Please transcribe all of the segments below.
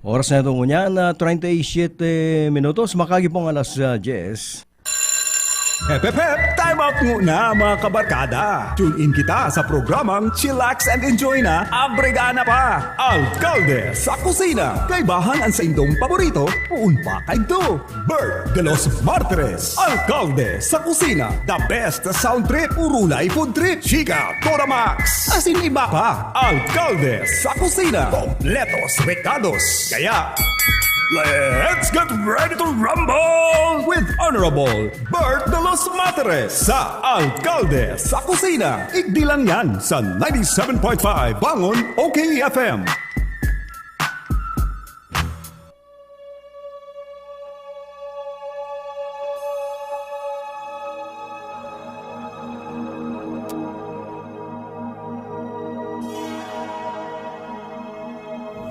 Oras na itong unya na 37 minutos. Makagi pong alas 10. Hep, hep, hep! Time out muna mga kabarkada! Tune in kita sa programang Chillax and Enjoy na Abregana pa! Alcalde sa kusina! Kaibahan ang sa indong paborito, uun pa kay do! BERT, DELOS, MARTIREZ! Alcalde sa kusina! The best sound trip, urulay food trip! Chika, Tora Max! Asin iba pa! Alcalde sa kusina! Kompletos, recados! Kaya, let's get ready to rumble with Honorable BERT DELOS MARTIREZ sa Alcalde sa Kusina. Igdi lang yan sa 97.5 Bangon Okfm.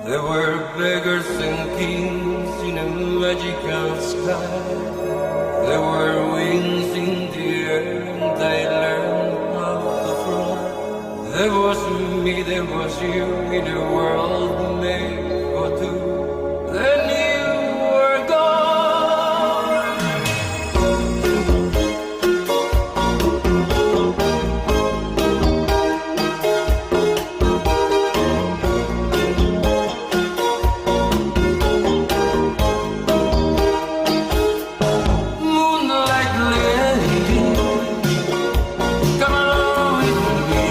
There were beggars and kings in a magical sky. There were wings in the air and I learned how to fly. There was me, there was you in a world made for two. Then you were gone. Moonlight lady, come along with me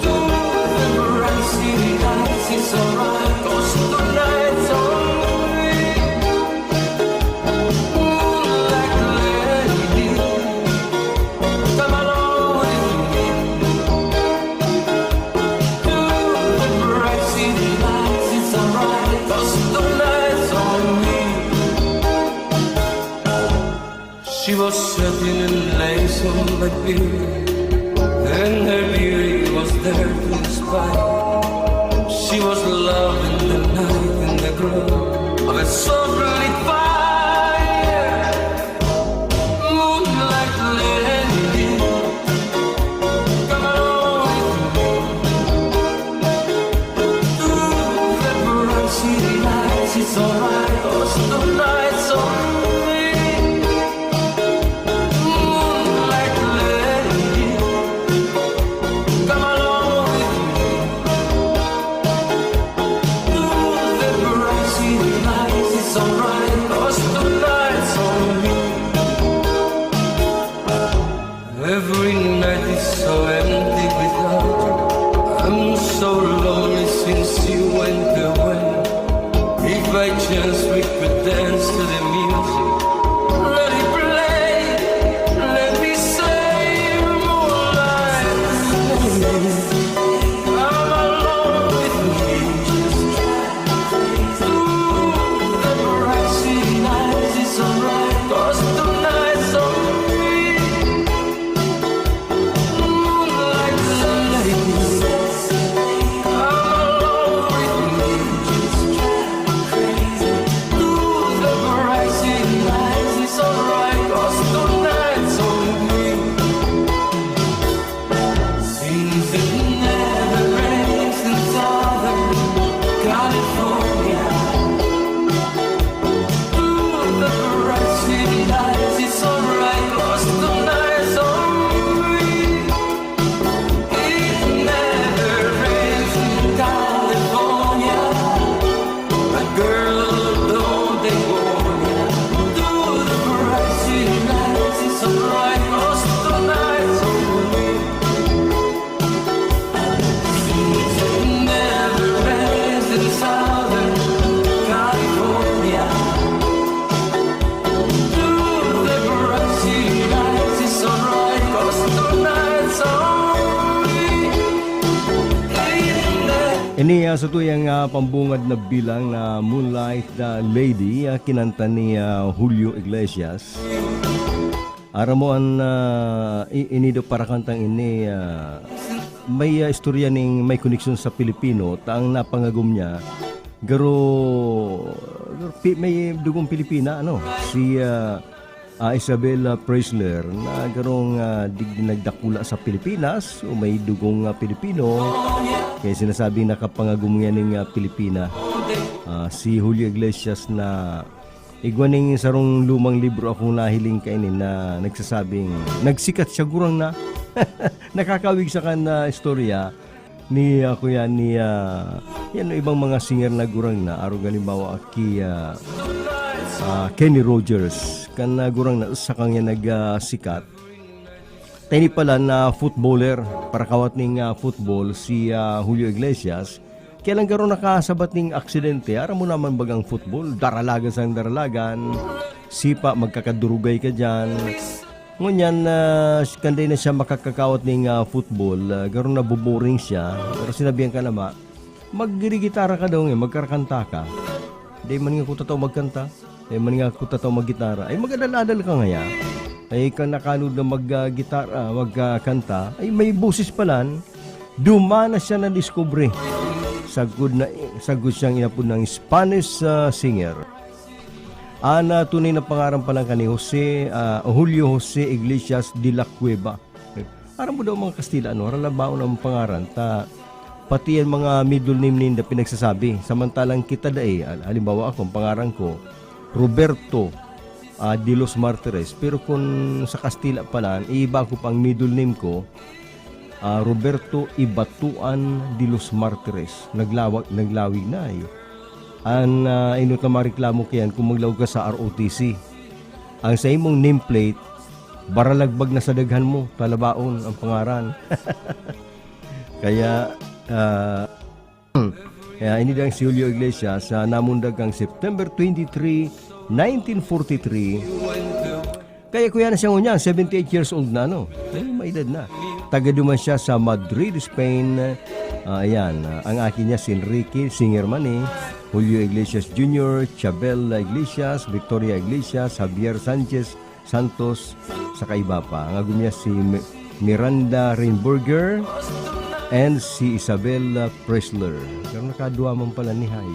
to the bright city lights. It's alright, 'cause tonight's on me. Moonlight lady, come along with me to the bright city lights. It's alright, 'cause tonight's on me. She was setting in lace on my beard, and her beauty was there to inspire. She was love in the night, in the glow of a soft-lit fire. Moonlight lady, come along with me to the bright city lights. It's alright, 'cause tonight's on me. Moonlight lady, come along with me to the bright city lights. It's alright, 'cause tonight's on me. Every night is so empty without you. I'm so lonely since you went away. If by chance we could dance to the music, let it play. Let me say, moonlight lady, come along with me to the bright city lights. It's alright, 'cause tonight's on me. Moonlight lady, come along with me to the bright city lights. It's alright, 'cause tonight's on me. Since it never rains in Southern California, to the bright city lights. It's alright, 'cause tonight's on me. It never rains in California, a girl don't they warn ya. To the bright city lights. It's alright, 'cause tonight's on me. Since it never rains in Southern California, to the bright city lights. It's alright, 'cause tonight's on me. Ini sa tuyang pambungad na bilang na Moonlight Lady, kinanta ni Julio Iglesias. Aramuan inido para kantang ini may istorya ning may koneksyon sa Pilipino taang napangagum niya garo may dugong Pilipina si Isabel Presler na garong nagdakula sa Pilipinas o may dugong Pilipino kaya sinasabing nakapangagumya ng Pilipina. Si Julio Iglesias na igwaning sarong lumang libro akong nahiling kainin na nagsasabing nagsikat siya gurang na nakakawig sa kan istorya ni kuya ni yan ibang mga singer na gurang na aro galimbawa ki Kenny Rogers kan gurang na sa kanya nagsikat. Tani pala na footballer para kawat ning football si Julio Iglesias. Kailan garo nakasabat ning aksidente, ara mo naman bagang football, daralagan sang daralagan, sipa, magkakadurugay ka dyan. Ngunyan, kanday na siya makakakawat ning football, garo na buboring siya, pero sinabihan ka naman, maggiri-gitara ka daw magkarakanta ka. Di man nga ko tataw magkanta, di man nga ko tataw maggitara, ay mag-adal-adal ka ngaya. Ay kang nakalod na maggitara, magkanta, ay may busis palan, dumana siya na diskubre. Sagud siyang inapod ng Spanish singer. Ana tunay na pangalan pa lang kani Julio Jose Iglesias de la Cueva. Aram mo daw mga Kastila ralabaon ang pangalan ta pati yan mga middle name ninda pinagsasabi. Samantalang kita halimbawa ako ang pangalan ko Roberto DELOS Martires, pero kung sa Kastila pala iba ko pang middle name ko Roberto Ibatuan DELOS Martires. Naglawig na Ang inot na mareklamo kayan kung maglawag ka sa ROTC. Ang sa imong nameplate, baralagbag na sa daghan mo, talabaon ang pangaran. Kaya inidang si Julio Iglesias namundag ang September 23, 1943. Kaya kuya na siya ngunya, 78 years old na may edad na. Tagaduman siya sa Madrid, Spain. Ang akin niya si Enrique, singer man Julio Iglesias Jr., Chabel Iglesias, Victoria Iglesias, Javier Sanchez Santos, saka iba pa. Ang agum niya si Miranda Reinberger and si Isabel Presler. Pero nakadua man pala ni Hay.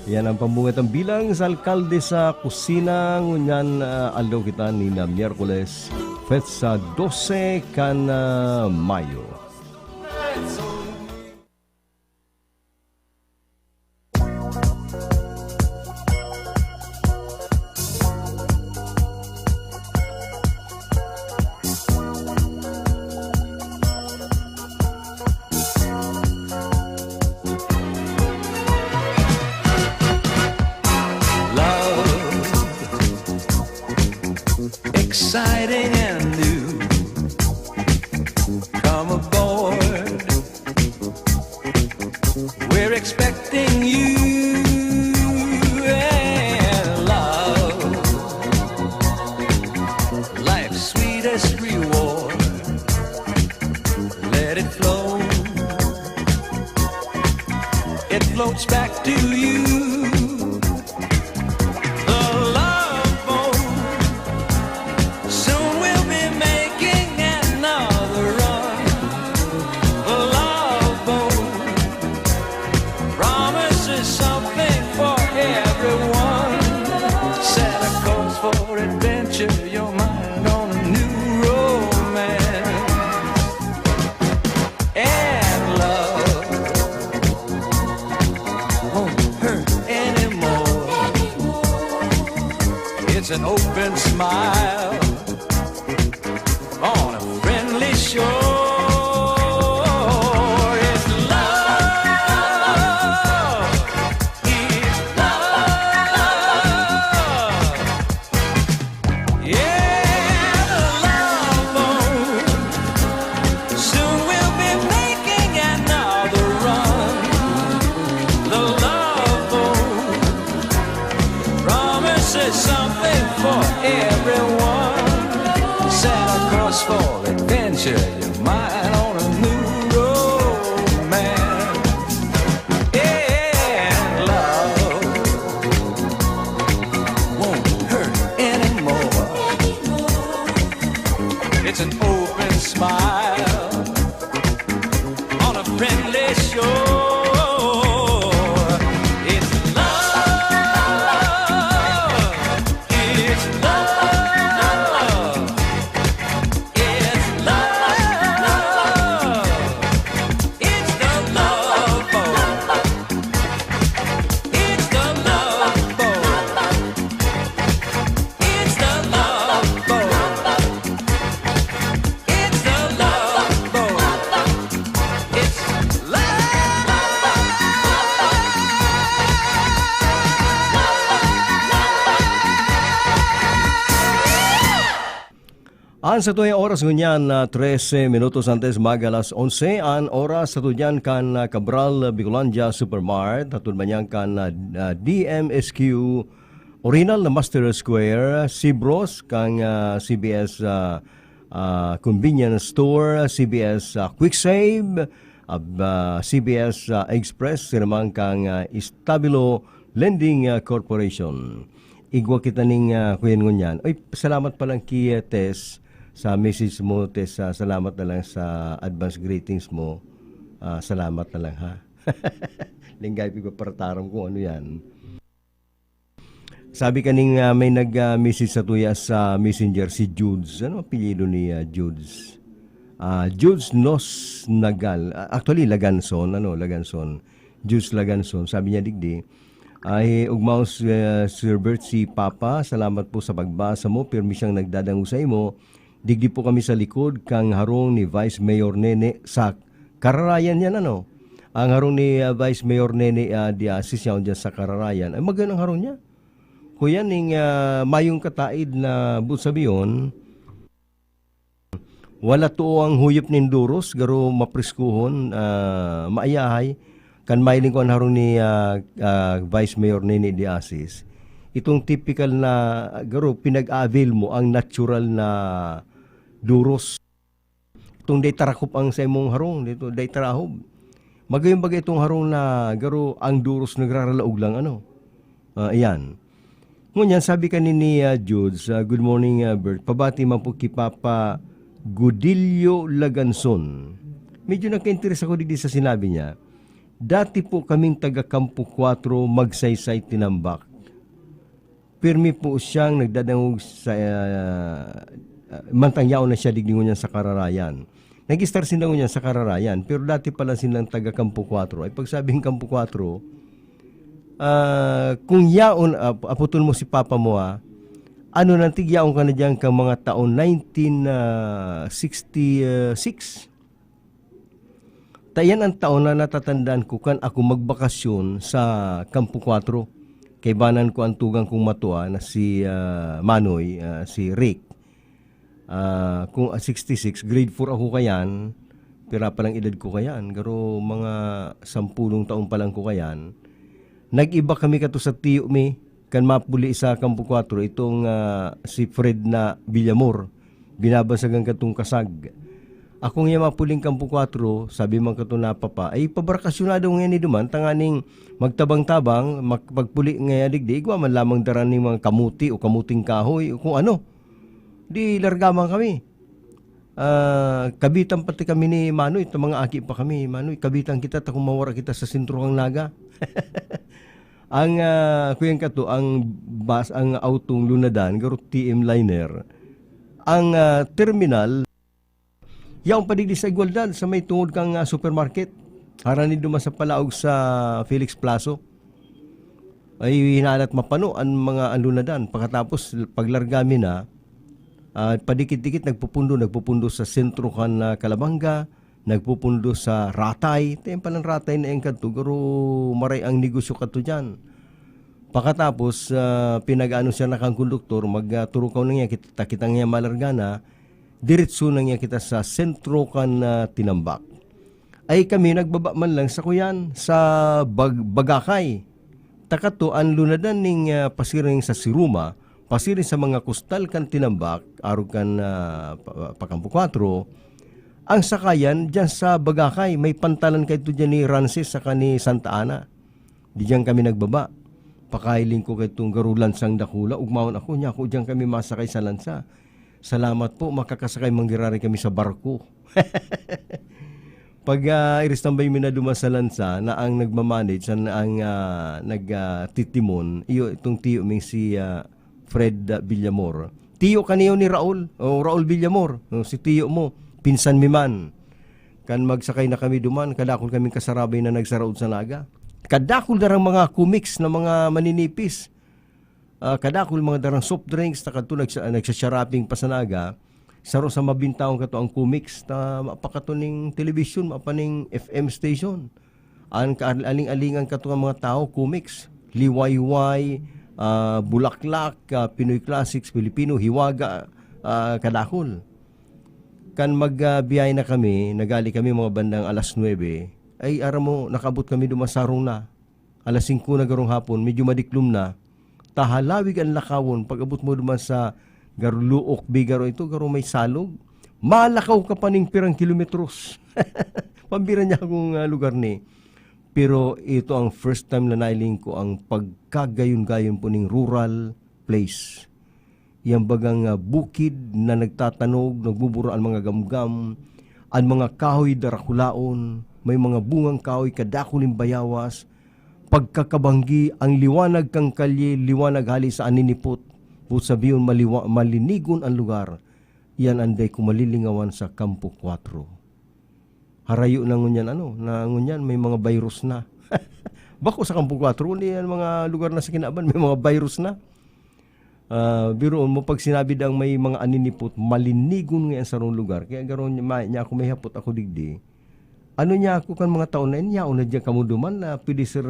Yan ang pambungat ang bilang sa alkalde sa kusina. Ngunyan aldaw kita ni na Miyerkules, Fetsa 12 kan Mayo. Exciting and new. Come aboard. We're expecting you and love. Life's sweetest reward. Let it flow. It floats back to you. An open smile on a friendly shore. It's love. It's love. Yeah, the love boat. Soon we'll be making another run. The love boat promises something for everyone. Set a course for adventure, your mind on a new romance. And love won't hurt anymore. It's an open smile on a friendly shore. It's love. It's love. An sa tuyang oras ngunyan na 13 minutos antes magalas 11 an oras sa tudyan kan Cabral Bicolandia Supermart at tudmanyang kan DMSQ Original na Master Square Sibros kang CBS Convenience Store, CBS Quick Save, CBS Express sinamang kang Stabilo Lending Corporation. Igwa kita ning kuyen ngunyan. Oy, salamat pa lang kay Tess sa message mo, Tess. Salamat na lang sa advance greetings mo. Salamat na lang, ha. Linggay ko parataram kung ano yan. Sabi kaning may nag-message sa tuya sa Messenger si Judes. Ano apelyido ni Judes? Judes Nos Nagal. Actually, Laganson. Laganson. Judes Laganson. Sabi niya, digdi, ay ugmaw Sir Bert si Papa, salamat po sa pagbasa mo, pirmi siyang nagdadangusay mo. Digdi po kami sa likod kang harong ni Vice Mayor Nene sa Kararayan yan, ano? Ang harong ni Vice Mayor Nene Diasis yan dyan sa Kararayan. Ay magandang harong niya. Kuya ning mayong kataid na busabiyon, wala to ang huyop nin duros, garo mapriskuhon, maayahay, kan mailing ko ang harong ni Vice Mayor Nene Diasis. Itong typical na, garo, pinag-avail mo ang natural na duros. Itong day tarakop ang sa imong harong, dito day tarahob. Magayong bagay itong harong na, garo, ang duros nagraralaog lang, ano. Ayan. Ngunyan, sabi kanini Judes, good morning Bert, pabati man po kay Papa Gudillo Laganson. Medyo nagka-interest ako dito sa sinabi niya. Dati po kaming taga Kampo 4 magsaysay tinambak. Pirmi po siyang nagdadangog sa mantangyaw na siya digningon niya sa Kararayan. Nag-star sinangon niya sa Kararayan, pero dati pala silang taga Kampo 4. Ay pagsabing Kampo 4, kung yaon, aputol mo si Papa mo, ano nang tigyaon ka na dyan ka mga taon 1966. Tayan ang taon na natatandaan ko kan ako magbakasyon sa Kampo 4. Kay banan ko ang tugang kong matua na si Manoy, si Rick. Kung 66, grade 4 ako kayan, pira pa lang edad ko kayan, garo mga 10 taon pa lang ko kayan. Nag-iba kami kato sa tiyo mi, kan mapuli sa Kampo 4, itong si Fred na Villamor, binabasagan katong kasag. Akong yung mapuling Kampo 4, sabi man kato na papa, ay pabarakasyonado nga ni duman, tanganing magtabang-tabang, magpagpuli nga digdi, igwa man lamang daran ni mga kamuti o kamuting kahoy, o kung ano. Di largaman kami. Kabitan pati kami ni Manoy, ito mga aki pa kami, Manoy, kabitan kita, takong mawara kita sa sentro ng naga. Ang kuyang kato, ang bus, ang autong lunadan, garo TM Liner, ang terminal, yaong padigdi sa Igualdad, sa may tungod kang supermarket, harani duman sa palaog sa Felix Plazo, ay hinalat mapano ang mga lunadan. Pagkatapos, paglargami na, padikit-dikit nagpupundo sa sentro kan Kalabanga, nagpupundo sa Ratay. Tayo palang Ratay na yung kanto, garo maray ang negosyo kato dyan. Pagkatapos, pinag-ano siya na kang konduktor, magturukaw na niya, kita nga malargana, diretso na niya kita sa sentro kan Tinambak. Ay kami nagbaba man lang sa kuyan, sa Bagakay. Takato, ang lunadan ning pasiring sa Siruma, pasiring sa mga kustal kan Tinambak, arog kan Pakampo 4, ang sakayan dyan sa Bagakay, may pantalan kayo dyan ni Rances saka ni Santa Ana. Di dyan kami nagbaba. Pakailing ko kayo itong garulan sang dakula. Ugmaon ako niya, ako dyan kami masakay sa lansa. Salamat po, makakasakay manggirari kami sa barko. Pag iristambay mi na dumas sa lansa, na ang nagmamanage, na ang nagtitimon, itong tiyo may si Fred Villamor. Tiyo kaniyo ni Raul, Raul Villamor, si tiyo mo. Pinsan mi man. Kan magsakay na kami duman, kadakol kaming kasarabay na nagsaraod sa naga. Kadakol darang mga comics na mga maninipis. Kadakol mga darang soft drinks, takadto nagsasyaraping pa sa naga. Saro sa mabintaong kato ang comics, na mapakatuning television, mapaning FM station. Ang aling-alingan kato ang mga tao, comics. Liwayway, Bulaklak, Pinoy Classics, Filipino, Hiwaga, kadakol. kan magbiyahe na kami, nagali kami mga bandang alas 9, ay aram mo, nakabot kami dumasarong na. Alas 5 na garong hapon, medyo madiklum na. Tahalawig ang lakawon, pag abot mo duman sa garuluok, bigaro ito, garo may salog. Malakaw ka pa ning pirang kilometros. Pambira niya akong lugar ni. Pero ito ang first time na nailing ko ang pagkagayon-gayon po ning rural place. Yang bagang bukid na nagtatanog, nagbubura ang mga gamgam, ang mga kahoy darakulaon, may mga bungang kahoy kadakuling bayawas, pagkakabanggi, ang liwanag kang kalye, liwanag hali sa aninipot, po sabiyon malinigon ang lugar. Yan anday kumalilingawan sa Campo 4. Harayo na ngunyan, na ngunyan may mga virus na. Bako sa Campo 4, yan mga lugar na sa Kinaban, may mga virus na. Biroon mo, pag sinabi dang may mga aninipot, malinigon ngayon sa rong lugar. Kaya garon niya ako may hapot ako digdi. Ano niya ako kan mga taon na yun, niya na dyan kamuduman na pwede sir,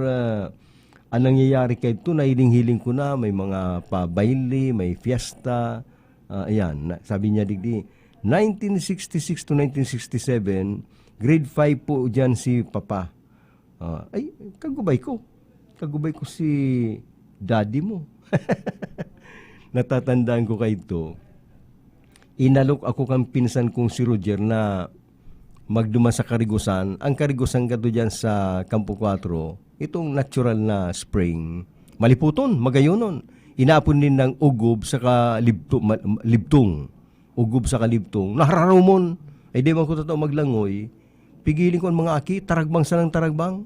anong nangyayari kayo ito, na hiling-hiling ko na, may mga pabaili, may fiesta. Ayan, sabi niya digdi, 1966 to 1967, grade 5 po dyan si Papa. Ay, kagubay ko si daddy mo. Natatandaan ko kayo ito. Inalok ako kang pinsan kong si Roger na magduma sa karigusan. Ang karigusan ka dyan sa Campo 4, itong natural na spring. Maliputon, magayonon. Inapon din ng ugob sa libtong. Ugob sa kalibtong. Nahararumon. Ay di man ko totoo maglangoy. Pigilin ko ang mga aki, taragbang sa ng taragbang.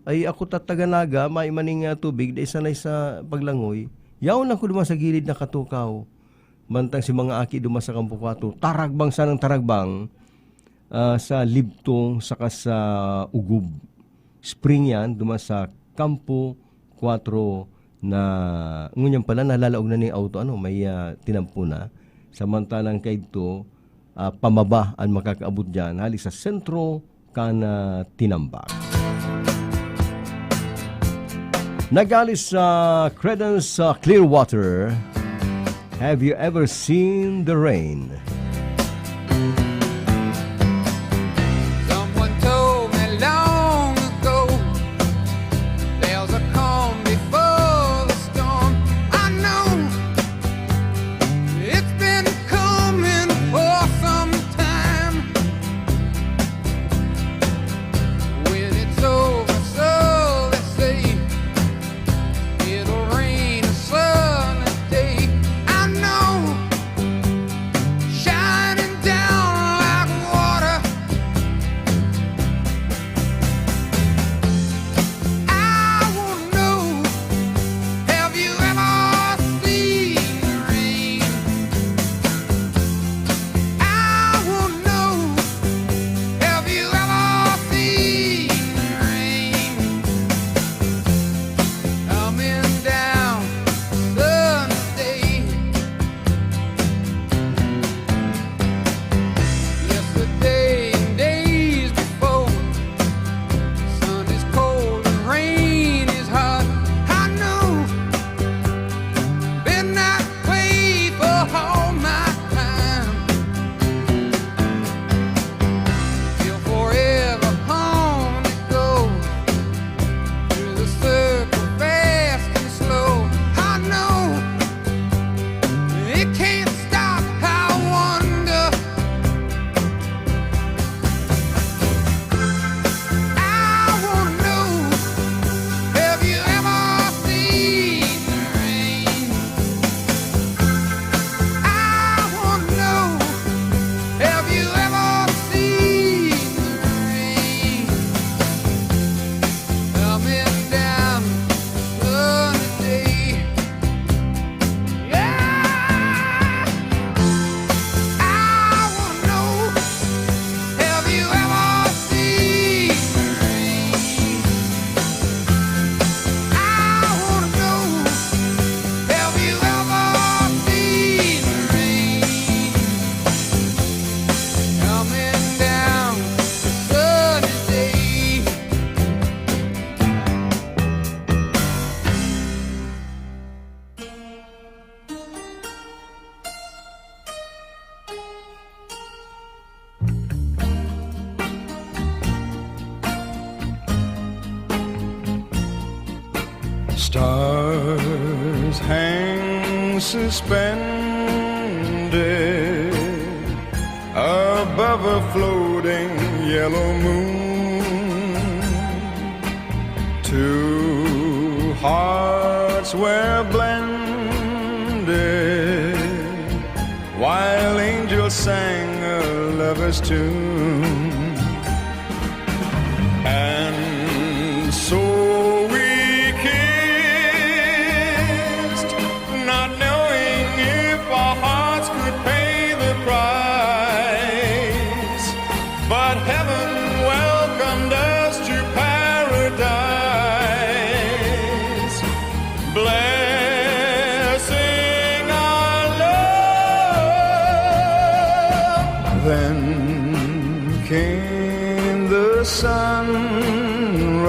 Ay ako tataganaga, may maning tubig, di sanay sa paglangoy. Yaon lang ko duman sa gilid na katukaw. Mantang si mga aki duman sa Campo 4, taragbang sa ng taragbang sa libtong saka sa ugob. Spring yan, duman sa Campo 4 na ngunyan pala nalalaog na ni auto, may tinampo na. Samantalang kay ito, pamaba ang makakaabot dyan, hali sa sentro kana tinambak. Nagalis sa Credence Clearwater, have you ever seen the rain? Someone told me long ago there's a calm before the storm. I know it's been coming for some time. When it's over, so they say it'll rain a sunny day. I know. Stars hang suspended above a floating yellow moon. Two hearts were blended while angels sang a lover's tune. And so we kissed, not knowing if our hearts could pay the price. But heaven welcomed us to paradise, blessing our love. Then came the sunrise,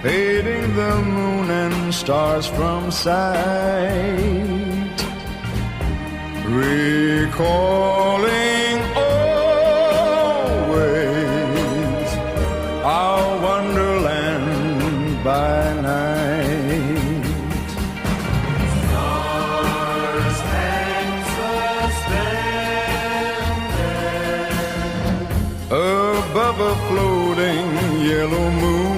fading the moon and stars from sight, recalling always our wonderland by night. Stars hang suspended above a floating yellow moon.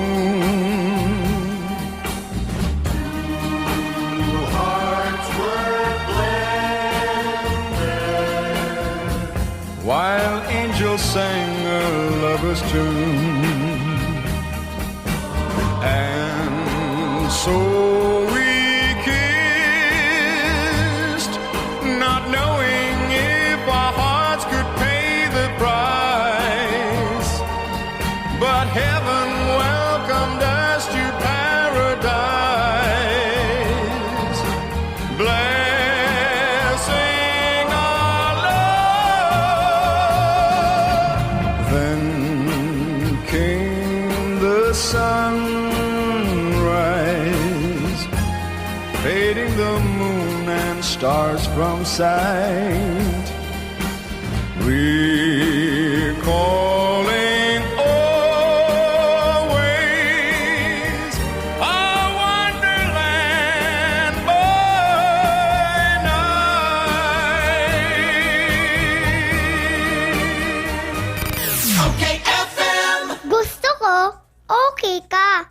Two hearts were blended while angels sang a lover's tune. And so we kissed, not knowing if our hearts could pay the price. But heaven welcomed us to paradise, blessing our love. Then came the sunrise, fading the moon and stars from sight, recalling always our wonderland by night. Gusto ko, okay ka.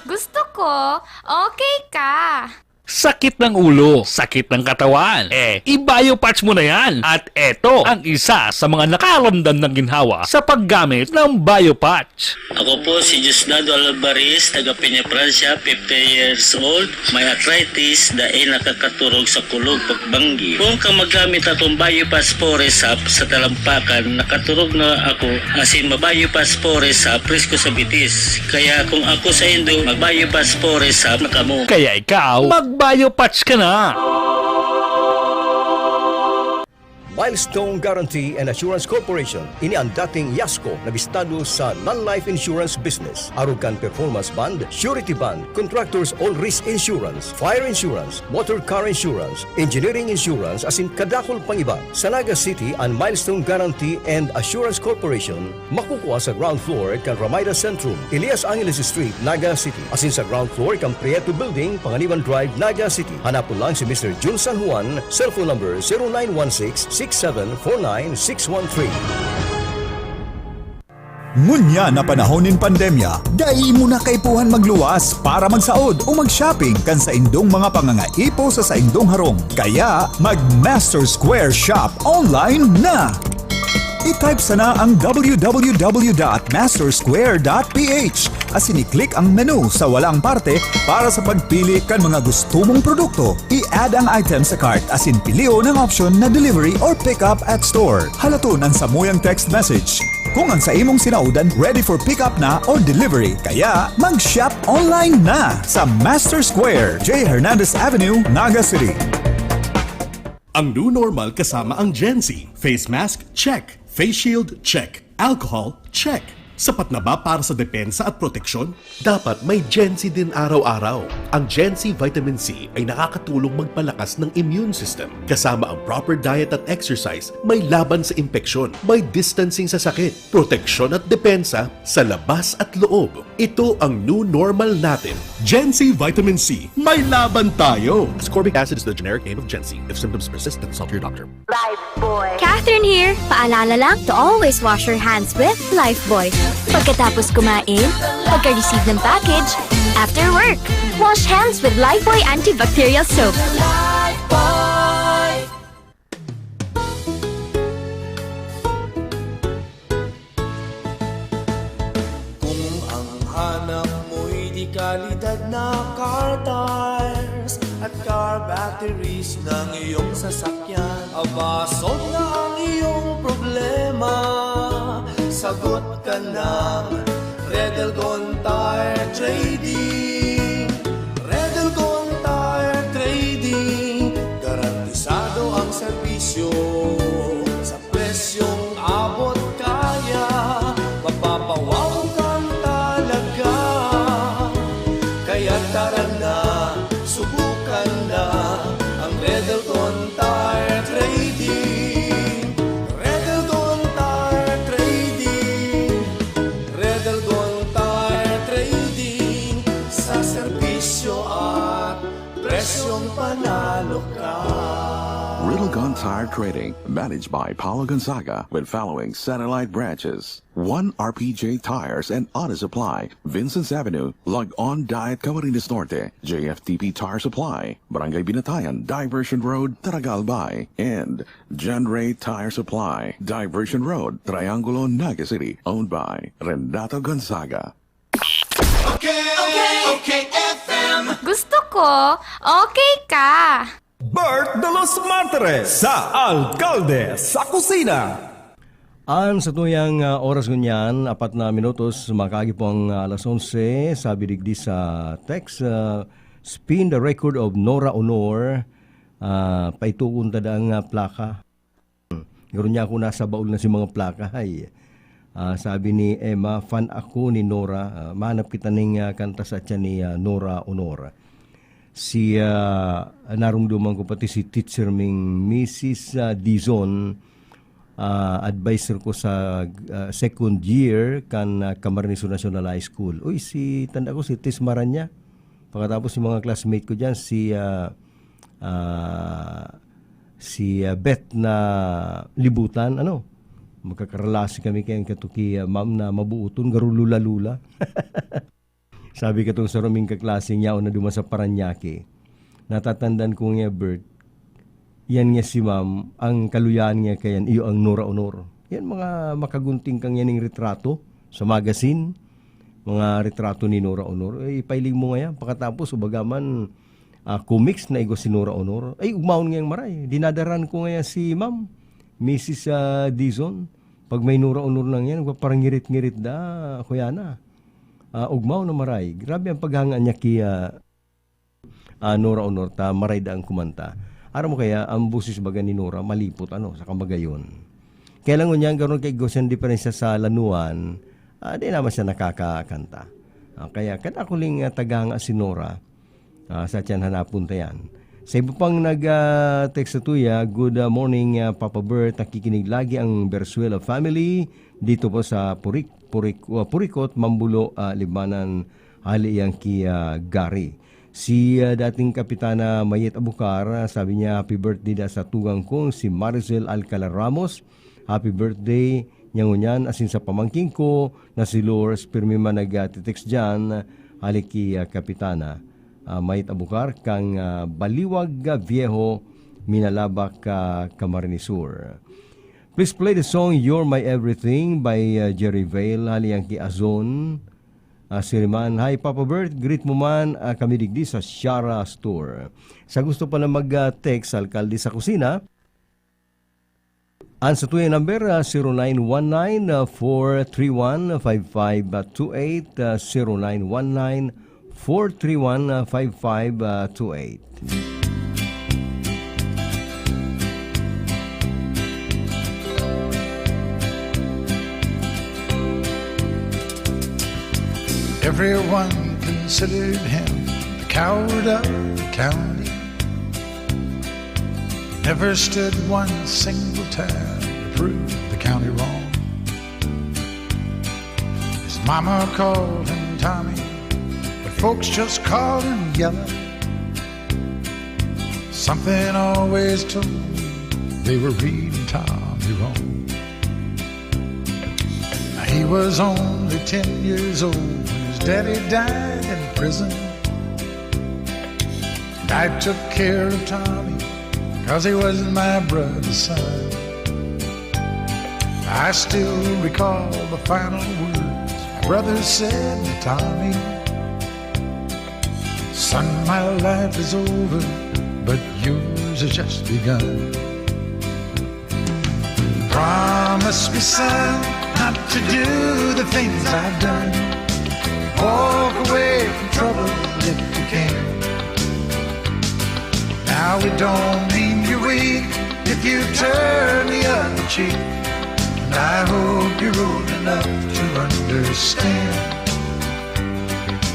Gusto ko, okay ka. Sakit ng ulo, sakit ng katawan. I-biopatch mo na yan. At eto ang isa sa mga nakaramdam ng ginhawa sa paggamit ng biopatch. Ako po si Diosdado Alvarez, taga Peña, Francia, 50 years old. May arthritis dahil nakakaturog sa kulog pagbanggi. Kung ka magamit atong biopatch Poresap sa talampakan, nakaturog na ako asin mabiopatch Poresap presko sa bitis. Kaya kung ako sa Indo, mag-biopatch Poresap na kamo. Kaya ikaw, mag-biopatch ka na. Milestone Guarantee and Assurance Corporation, ini ang dating Yasco na bistado sa non-life insurance business. Arugan Performance Bond, Surety Bond, Contractors All Risk Insurance, Fire Insurance, Motor Car Insurance, Engineering Insurance, asin kadakol pang iba. Sa Naga City, ang Milestone Guarantee and Assurance Corporation makukuha sa ground floor kan Ramada Centrum, Elias Angeles Street, Naga City. Asin sa ground floor kan Prieto Building, Panganiban Drive, Naga City. Hanapon lang si Mr. Jun San Juan, cellphone number 0916-6749613. Ngunya na panahon ng pandemya, dai mo na kaipuhan magluwas para magsaod o mag-shopping kan sa indong mga pangangaipo sa indong harong. Kaya mag-Master Square Shop online na! I-type sana ang www.mastersquare.ph as ini-click ang menu sa walang parte para sa pagpili kan mga gusto mong produkto. I-add ang item sa cart as in pilio ng option na delivery or pick up at store. Halaton ang samuyang text message kung ang sa imong sinaudan ready for pick up na or delivery. Kaya mag-shop online na sa Master Square, J. Hernandez Avenue, Naga City. Ang new normal kasama ang Gen Z. Face mask, check. Face shield, check. Alcohol, check. Sapat na ba para sa depensa at proteksyon? Dapat may Gen-C din araw-araw. Ang Gen-C Vitamin C ay nakakatulong magpalakas ng immune system. Kasama ang proper diet at exercise, may laban sa impeksyon, may distancing sa sakit, proteksyon at depensa sa labas at loob. Ito ang new normal natin. Gen-C Vitamin C. May laban tayo! Ascorbic acid is the generic name of Gen-C. If symptoms persist, consult your doctor. Catherine here. Paalala lang to always wash your hands with Lifebuoy. Pagkatapos kumain, pagka-receive ng package, after work, wash hands with Lifebuoy antibacterial soap. Kung ang hanap mo'y di kalidad na car tires at car batteries ng iyong sasakyan, aba, solve na ang iyong problema. Sagot ka ng Redelgon Tire Trading. Redelgon Tire Trading, garantisado ang serbisyo sa presyong abot kaya. Mapapawaw kang talaga, kaya tara na, subukan na ang Redelgon Tire Trading. Redelgon Tire Trading. Redelgon Tire Trading, sa serbisyo at presyong panalo ka. Riddle Gun Tire Trading, managed by Paulo Gonzaga, with following satellite branches: 1 RPJ Tires and Auto Supply, Vincent's Avenue, Log On Diet, Camarines Norte; JFTP Tire Supply, Barangay Binatayan, Diversion Road, Taragalbay; and John Ray Tire Supply, Diversion Road, Triangulo, Naga City, owned by Renato Gonzaga. Okay, FM. Gusto ko, okay ka. BERT DELOS MARTIREZ sa Alkalde sa Kusina. An sa tuyang oras ngunyan, 4 na minutos, makagi po ang alas 11, sabi digdi sa text, spin the record of Nora Honor, paituon tada ang plaka. Ngayon niya ako nasa baul na si mga plaka, ay. Sabi ni Emma, fan ako ni Nora, mahanap kita ng kanta sa tiyan ni Nora Honor. Si narumduman ko pati si teacher ming Mrs. Dizon, advisor ko sa second year kan Camarines National High School. Uy, tanda ko si Tis Maranya. Pagkatapos yung mga classmate ko dyan, si Beth na libutan, magkakarelasi kami kayang katuki ma'am na mabuuton, garulula-lula. Sabi ka itong sa ruming kaklaseng niya o na duma sa Paranaque, natatandaan ko nga BERT, yan nga si ma'am, ang kaluyan nga kayan, iyo ang Nora Honor. Yan mga makagunting kang yaning retrato sa magazine, mga retrato ni Nora Honor. Ipailing mo nga yan, pagkatapos ubagaman comics na igo si Nora Honor. Ay, ugmaon nga yung maray. Dinadaran ko nga si ma'am, Mrs. Dizon. Pag may Nora Honor lang yan, parang ngirit-ngirit da, kuya na. Ugmaw na maray. Grabe ang paghangaan niya kaya Nora Honor, ta maray da ang kumanta. Aram mo kaya, ang busis baga ni Nora, malipot sa kamagayon. Kaya lang niya, gano'n kay Gosyan diferensya sa lanuan, di naman siya nakakakanta. Kaya kanakuling tagahanga si Nora, sa tiyan hanapon tayan. Sa iba pang nag-text sa tuya, good morning Papa BERT, nakikinig lagi ang Bersuela family dito po sa Purikot, Mambulo, Libanan, Haliyang Gari. Si dating Kapitana Mayet Abukar, sabi niya happy birthday da sa tugang kong si Maricel Alcala Ramos. Happy birthday niya ngunyan asin sa pamangking ko na si Lourdes Pirmima nag-text dyan, haliki Kapitana Mayet Abukar kang Baliwag Viejo, Minalabak, Camarines Sur. Please play the song You're My Everything by Jerry Vale, haliyang Azon. Siriman, hi Papa BERT, greet mo man kami digdi sa Shara Store. Sa gusto pa na mag-text, Alkalde sa Kusina, ang sa tuyang number 0919-431-5528, 0919-431-5528. Everyone considered him the coward of the county. Never stood one single time to prove the county wrong. His mama called him Tommy, but folks just called him Yellow. Something always told me they were reading Tommy wrong. Now, he was only 10 years old when his daddy died in prison. And I took care of Tommy 'cause he was my brother's son. I still recall the final words my brother said to Tommy. Son, my life is over, but yours has just begun. Promise me, son, not to do the things I've done. Walk away from trouble if you can. Now it don't mean you're weak if you turn the other cheek. And I hope you're old enough to understand.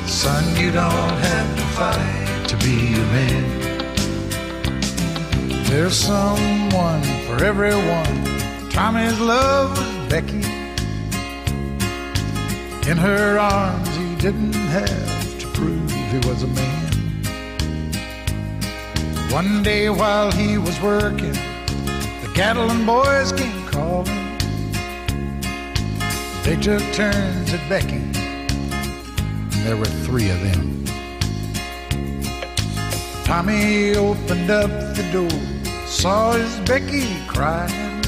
Son, you don't have to fight to be a man. There's someone for everyone. Tommy's love was Becky. In her arms he didn't have to prove he was a man. One day while he was working, the Gatlin boys came calling. They took turns at Becky, and there were 3 of them. Tommy opened up the door, saw his Becky crying.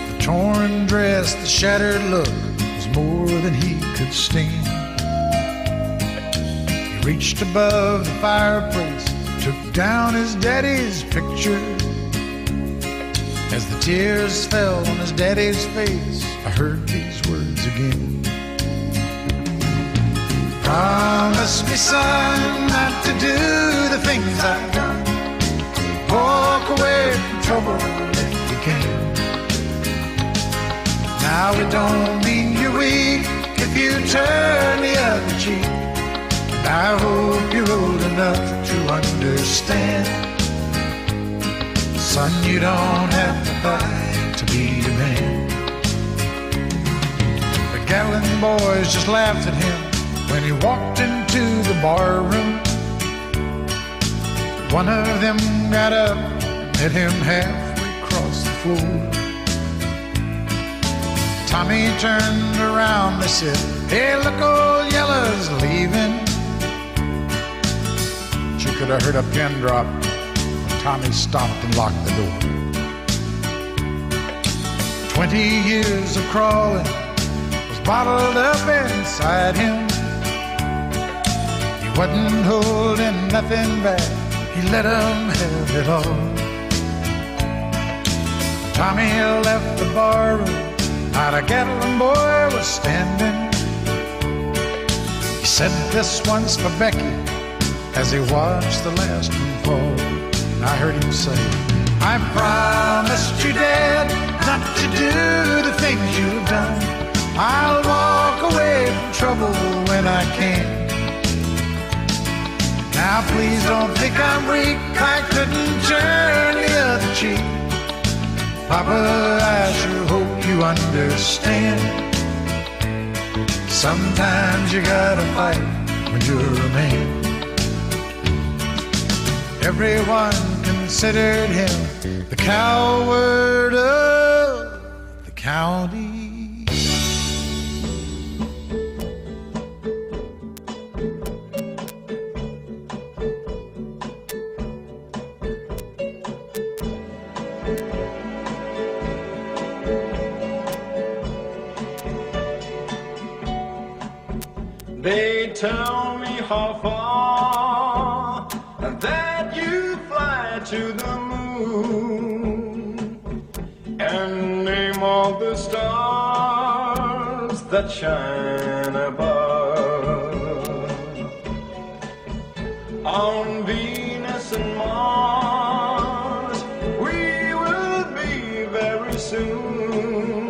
The torn dress, the shattered look was more than he could stand. He reached above the fireplace, took down his daddy's picture. As the tears fell on his daddy's face, I heard these words again. Promise me, son, not to do the things I've done. Walk away from trouble if you can. Now it don't mean you're weak if you turn the other cheek. And I hope you're old enough to understand. Son, you don't have to fight to be a man. The Gatlin boys just laughed at him when he walked into the bar room. One of them got up and met him halfway across the floor. Tommy turned around, they said, "Hey, look, old Yellow's leaving." But you could have heard a pin drop when Tommy stopped and locked the door. 20 years of crawling was bottled up inside him. He wasn't holding nothing back, he let him have it all. Tommy left the barroom, not a Gatlin boy was standing. He said, "This one's for Becky," as he watched the last one fall. And I heard him say, "I promised you, Dad, not to do the things you've done. I'll walk away from trouble when I can. Now please don't think I'm weak, I couldn't turn the other cheek. Papa, I sure hope you understand. Sometimes you gotta fight when you're a man." Everyone considered him the coward of the county. They tell me how far that you fly to the moon, and name all the stars that shine above. On Venus and Mars we will be very soon.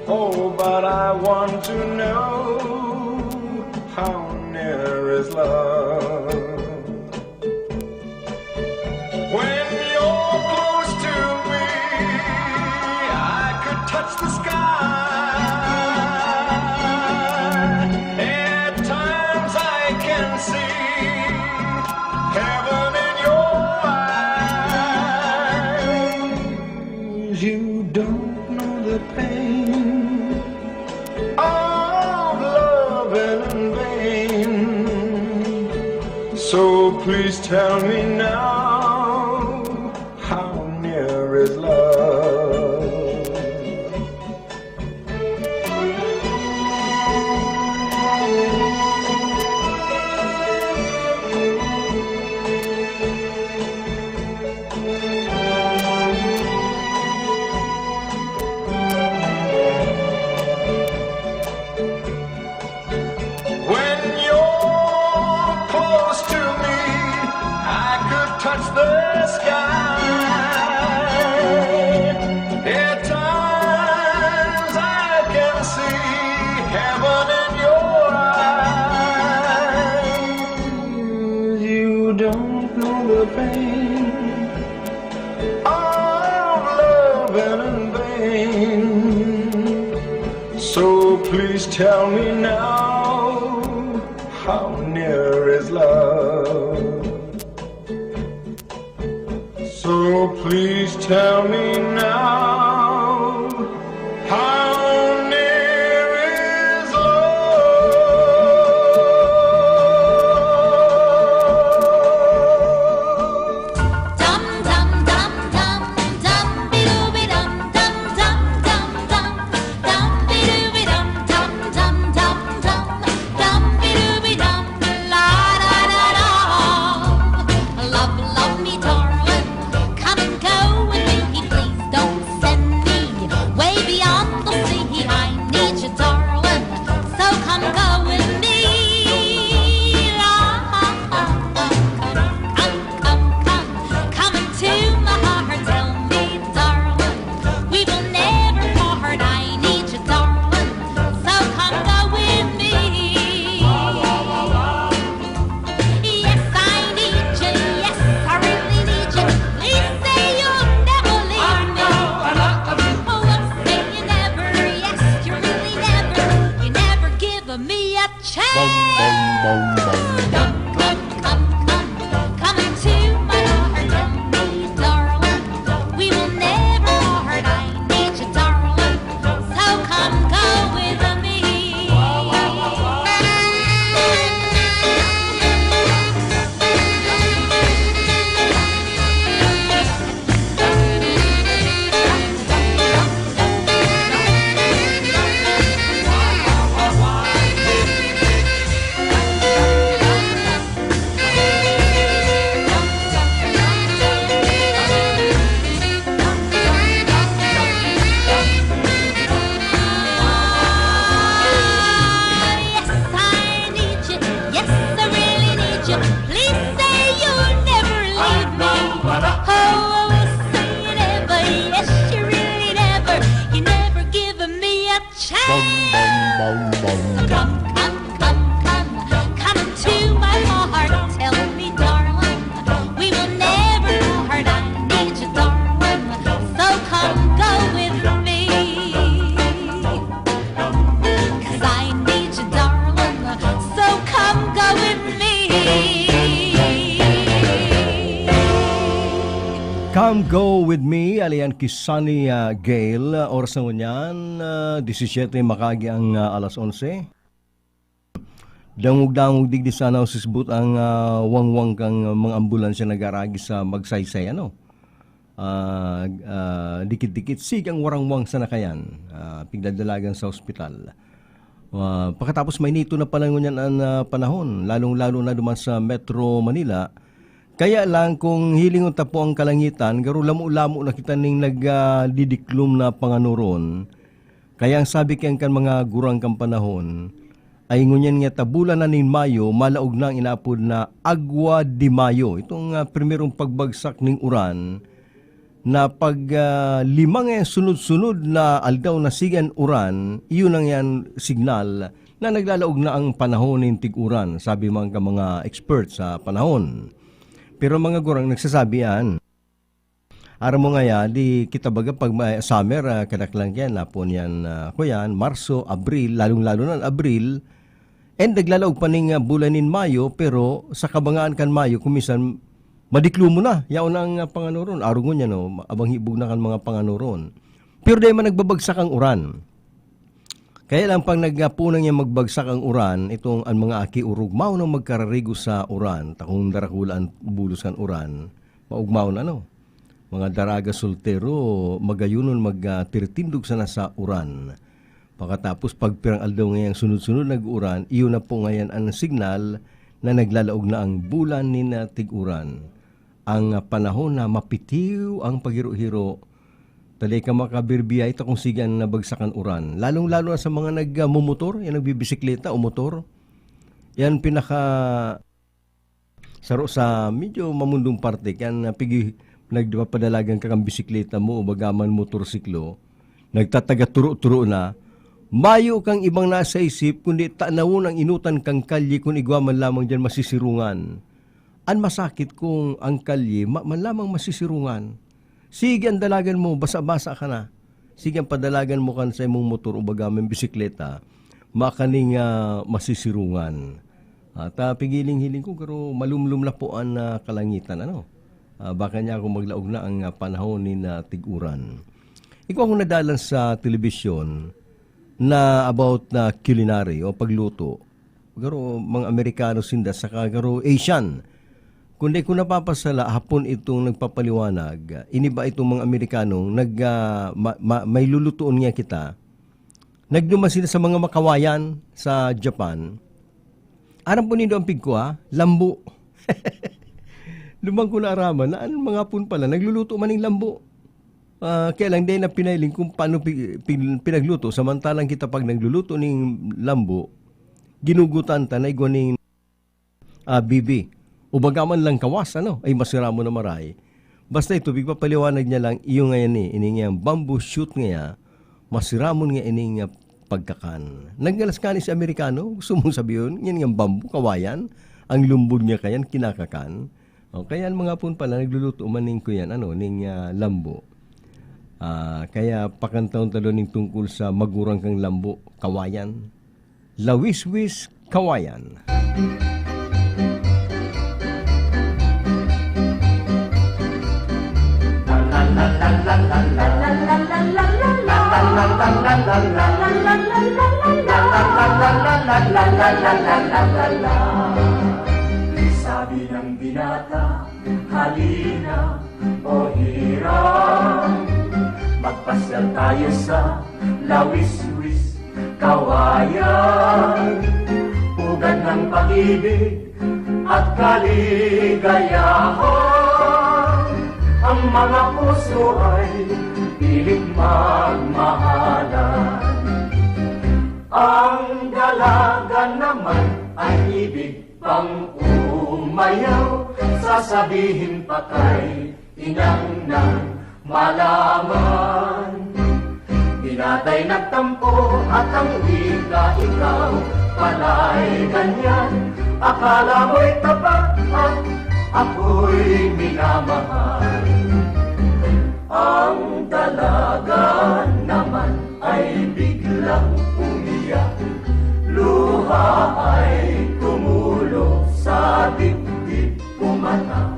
Oh, but I want to know how near is love? When you're close to me, I could touch the sky. At times I can see heaven in your eyes. You don't know the pain of loving in vain. So please tell me now, how near is love? When you're close to me, I could touch the sky. At times I can see heaven in your eyes. You don't know the pain of loving in vain. So please tell me now, how near is love? So please tell me now, how near is love? Dum dum dum dum dum be dum dum dum dum dum dum be dum dum dum dum dum be dum la da da da. Love love me darling, come and go with me, please don't send me way beyond the sea. I need you darling, so come go with me. Come into my heart, tell me, darling, we will never part. I need you, darling, so come go with me. Yes, I need you, yes, I really need you. Please say you'll never leave me. Oh, say you never, yes, you really never, you never give me a chance. Come into my heart, tell me, darling, we will never part. I need you, darling, so come go with me. Yes, I need you. Yes, I really need you. Please say you'll never leave me. Oh, say you never. Yes, you really never. You never give me a chance. Come into my heart. Tell me, darling, we will never part. I need you, darling, so come go with me. 'Cause I need you, darling, so come go with me. Come Go With Me, alian Kisani Gale. Oras na ngunyan, 17 makagi ang alas 11. Dangog-dangog digdi sana usisbut ang wangwang kang mga ambulansya nagaragi sa magsaysay, ano? Dikit-dikit sigang warangwang sa nakayan, pigdadalagan sa ospital. Pagkatapos may nito na pala ngunyan ang panahon, lalong-lalo na duman sa Metro Manila. Kaya lang kung hilingon tapo ang kalangitan, garo lamo-lamo na kita ning nagdidiklom na panganuron. Kaya ang sabi kang kan mga gurang kang panahon, ay ngunyan nga tabulan na nin Mayo, malaog na ang inapod na Agwa de Mayo. Itong primerong pagbagsak ning uran, na pag limang sunod-sunod na aldaw na sigan uran, iyon ang yan signal na naglalaog na ang panahon ng tiguran, sabi mga experts sa panahon. Pero mga gurang nagsasabi yan, aram mo nga ya, di kita baga pag summer, kadaklang yan, napon yan, kuyan, Marso, Abril, lalong-lalo na Abril, and naglalaog pa ning bulanin Mayo, pero sa kabangaan kan Mayo, kumisan, madiklo mo na, yaon ang panganuron, arongon yan, no, abang hibog na kan mga panganuron. Pero dahil man nagbabagsak ang uran. Kaya lang pag nagpunang niya magbagsak ang uran, itong ang mga aki urugmaw na magkararigo sa uran, takong darakulaan bulos kan uran, maugmaw na no. Mga daraga soltero, magayunon magtirtindog sana sa uran. Pagkatapos pagpirang aldaw ngayang sunod-sunod nag-uran, iyon na po ngayon ang signal na naglalaog na ang bulan ni na tig-uran. Ang panahon na mapitiw ang paghiro-hiro, talay ka makabirbiyay ito kung sigan na bagsakan uran. Lalong-lalo na sa mga nagmumotor, yan nagbibisikleta o motor. Yan pinaka saro sa medyo mamundong parte. Yan nagpadalagan ka kang bisikleta mo o bagaman motorsiklo. Nagtataga turo-turo na. Mayo kang ibang nasa isip, kundi tanawon ang inutan kang kalye kung igwaman lamang dyan masisirungan. An masakit kung ang kalye man lamang masisirungan. Sige ang dalagan mo, basa-basa ka na. Sige ang padalagan mo kan sa imong motor o bagamang bisikleta, makaning masisirungan. At pigiling-hiling ko, pero malumlum na po ang kalangitan. Baka niya ako maglaog na ang panahon ni na tiguran. Ikaw akong nadalan sa telebisyon na about na culinary o pagluto. Garo mga Amerikano sinda, saka garo Asian. Kundi kung napapasala, hapon itong nagpapaliwanag, iniba itong mga Amerikanong, may lulutuon nga kita, nagduma sila sa mga makawayan sa Japan. Aram po nindo ang pigko lambo. Lumang ko na araman, na anong mga hapon pala, nagluluto maning lambo. Kaya lang din na pinailing kung paano pinagluto, samantalang kita pag nagluluto ng lambo, ginugutan ta na igwaning bibi. O bagaman lang kawas, ay masira mo na maray. Basta ito, bigpapaliwanag niya lang, iyo ngayon ining nga bamboo shoot nga, masira mo nga ining pagkakan. Naggalas ka ni sa Amerikano, gusto mong sabihin, yan nga bamboo, kawayan, ang lumbog niya kayan, kinakakan. O, kaya mga pun pala, nagluluto maning ko yan, ning lambo. Kaya pakantaon talo ning tungkol sa magurang kang lambo, kawayan. Lawis-wis, kawayan. Sabi ng binata, halina o hirang, magpasyal tayo sa lawis-wis kawayan. Ugan ng pag-ibig at kaligayahan, ang mga puso ay pilit magmahalan. Ang dalaga naman ay ibig pang umayaw, sasabihin pa kay inang nang malaman. Binatay nagtampo at ang wika ikaw pala'y ganyan. Akala mo'y tapat at ako'y minamahal. Ang dalaga naman ay biglang umiyak, luha ay tumulo sa dibdib kumana.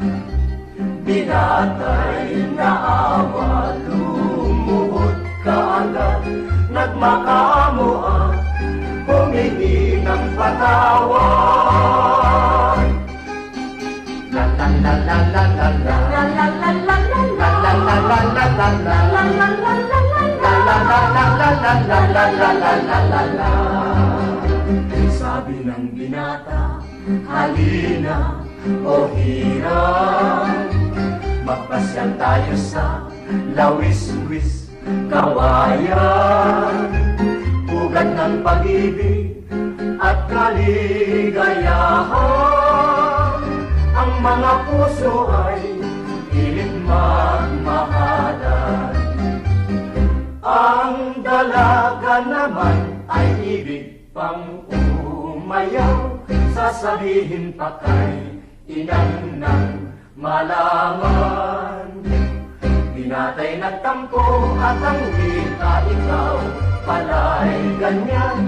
Binatay na awa, lumuhod kaagad, nagmakaamo at humingi ng patawad. La la la la la la la la la la la la la la la la. Sabi ng binata, halina o hirang, magpasyal tayo sa lawis-wis kawayan. Ugat ng pag-ibig at kaligayahan, ang mga puso ay pilit magmahalan. Ang dalaga naman ay ibig pang umayaw, sasabihin pa kay inang ng malaman. Binatay nagtampo at ang wika ikaw pala'y ganyan.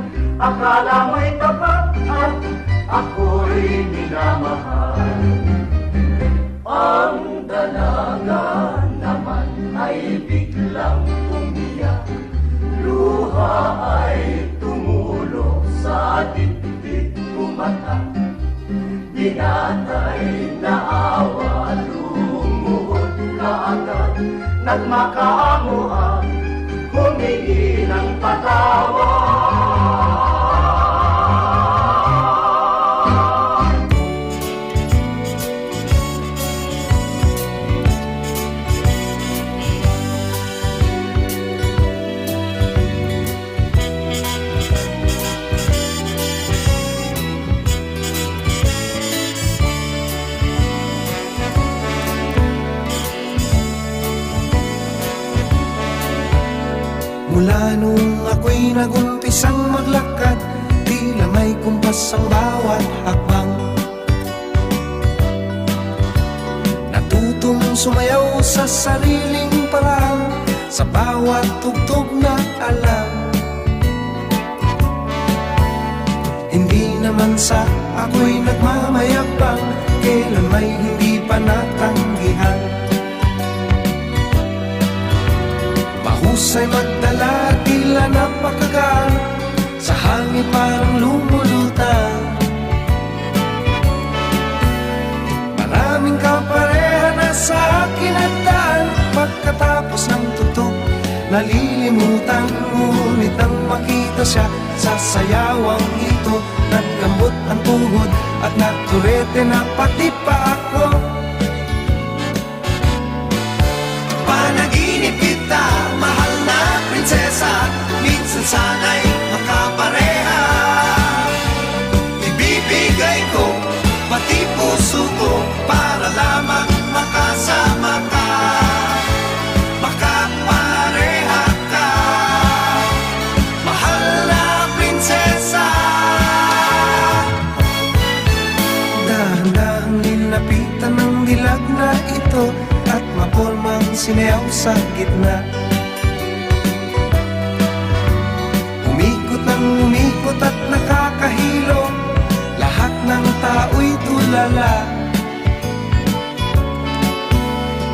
Akala mo'y tapat at ako'y minamahal. Ang dalaga naman ay biglang umiyak. Luha ay tumulo sa dibdib kumata. Binatay na awa, lumuhod kaagad. Nagmakaamuan, humingi ng patawad. Mula nung ako'y nag-umpisang maglakad, tila may kumpas ang bawat hakbang. Natutong sumayaw sa sariling paraan, sa bawat tugtog na alam. Hindi naman sa ako'y nagmamayabang, kailan may hindi pa natanggihan. Mahusay magdala, tila napakagaan, sa hangin parang lumulutang. Maraming kapareha na sa akin at daan, pagkatapos ng tutok, nalilimutan. Ngunit ang makita siya sa sayawang ito, naggamot ang tuhod at naturete na pati pa ako. Panaginip kita, mahal na prinsesa, minsan sana'y makapareha. Ibibigay ko pati puso ko para lamang makasama ka. Makapareha ka, mahal na prinsesa. Dahan-dahang nilapitan ng dilag na ito at mapormang sineyaw sa gitna. Umikot ng umikot at nakakahilo, lahat ng tao'y tulala.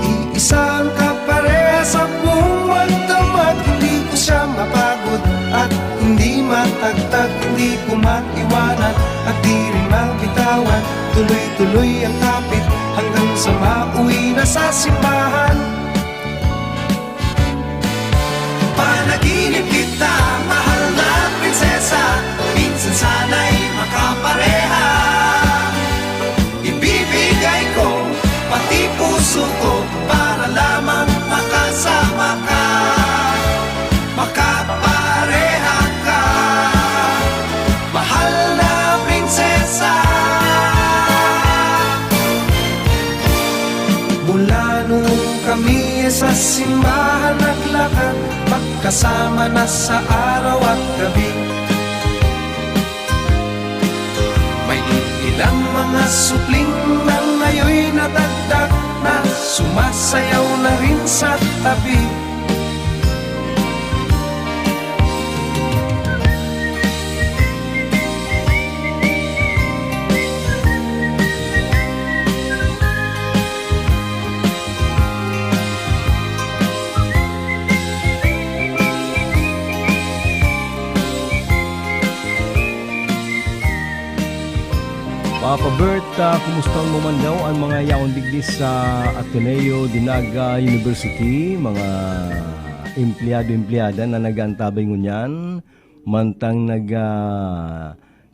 Iisa ang kapareha sa buong magdamag, hindi ko siya mapagod at hindi matagtag. Hindi ko maiwanan at di rin mabitawan, tuloy-tuloy ang kapit hanggang sa mauwi na sa simbahan. Panaginip kita, mahal na prinsesa, minsan sana'y makapareha. Ibibigay ko pati puso ko para lamang makasama ka. Makapareha ka, mahal na prinsesa. Mula nung kami sa simbahan naglakad, magkasama na sa araw at gabi. May ilang mga supling na ngayoy nadagdag, na sumasayaw na rin sa tabi. Papa Bert, kumusta mo man daw ang mga yaon digdis sa Ateneo Dinaga University, mga empleyado-empleyada na nag-antabay ngunyan, mantang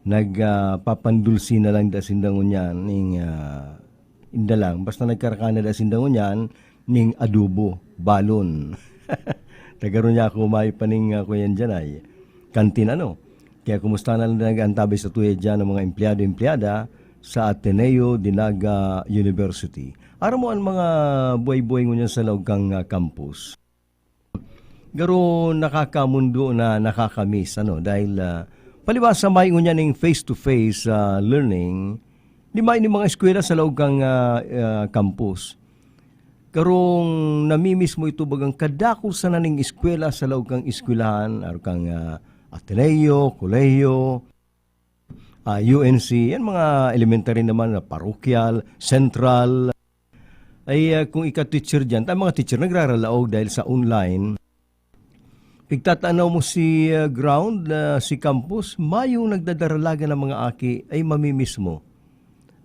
nagpapandulsi na lang da sindang ngunyan, ning indalang, basta nagkarakana da sindang ngunyan, ning adobo, balon. Tagaroon niya ako may paning ko yan dyan ay kantin ano. Kaya kumusta na lang nag-antabay sa tuya dyan ng mga empleyado-empleyada sa Ateneo Dinaga University. Araw mo ang mga buhay-buhay ngunyan sa loob kang campus. Garo nakakamundo na nakakamiss ano dahil Palibasa may ngunya ning face-to-face learning, di may ni mga eskwela sa loob kang campus. Karong namimis mo ito bagang kadako sa naning eskwela sa loob kang eskwelahan, araw kang Ateneo, Kolehiyo, UNC, yan mga elementary naman na parokyal, central. Ay kung ika-teacher dyan, tayo mga teacher nagraralaog dahil sa online. Pagtatanaw mo si ground, si campus, mayong nagdadaralaga ng mga aki ay mamimiss mo.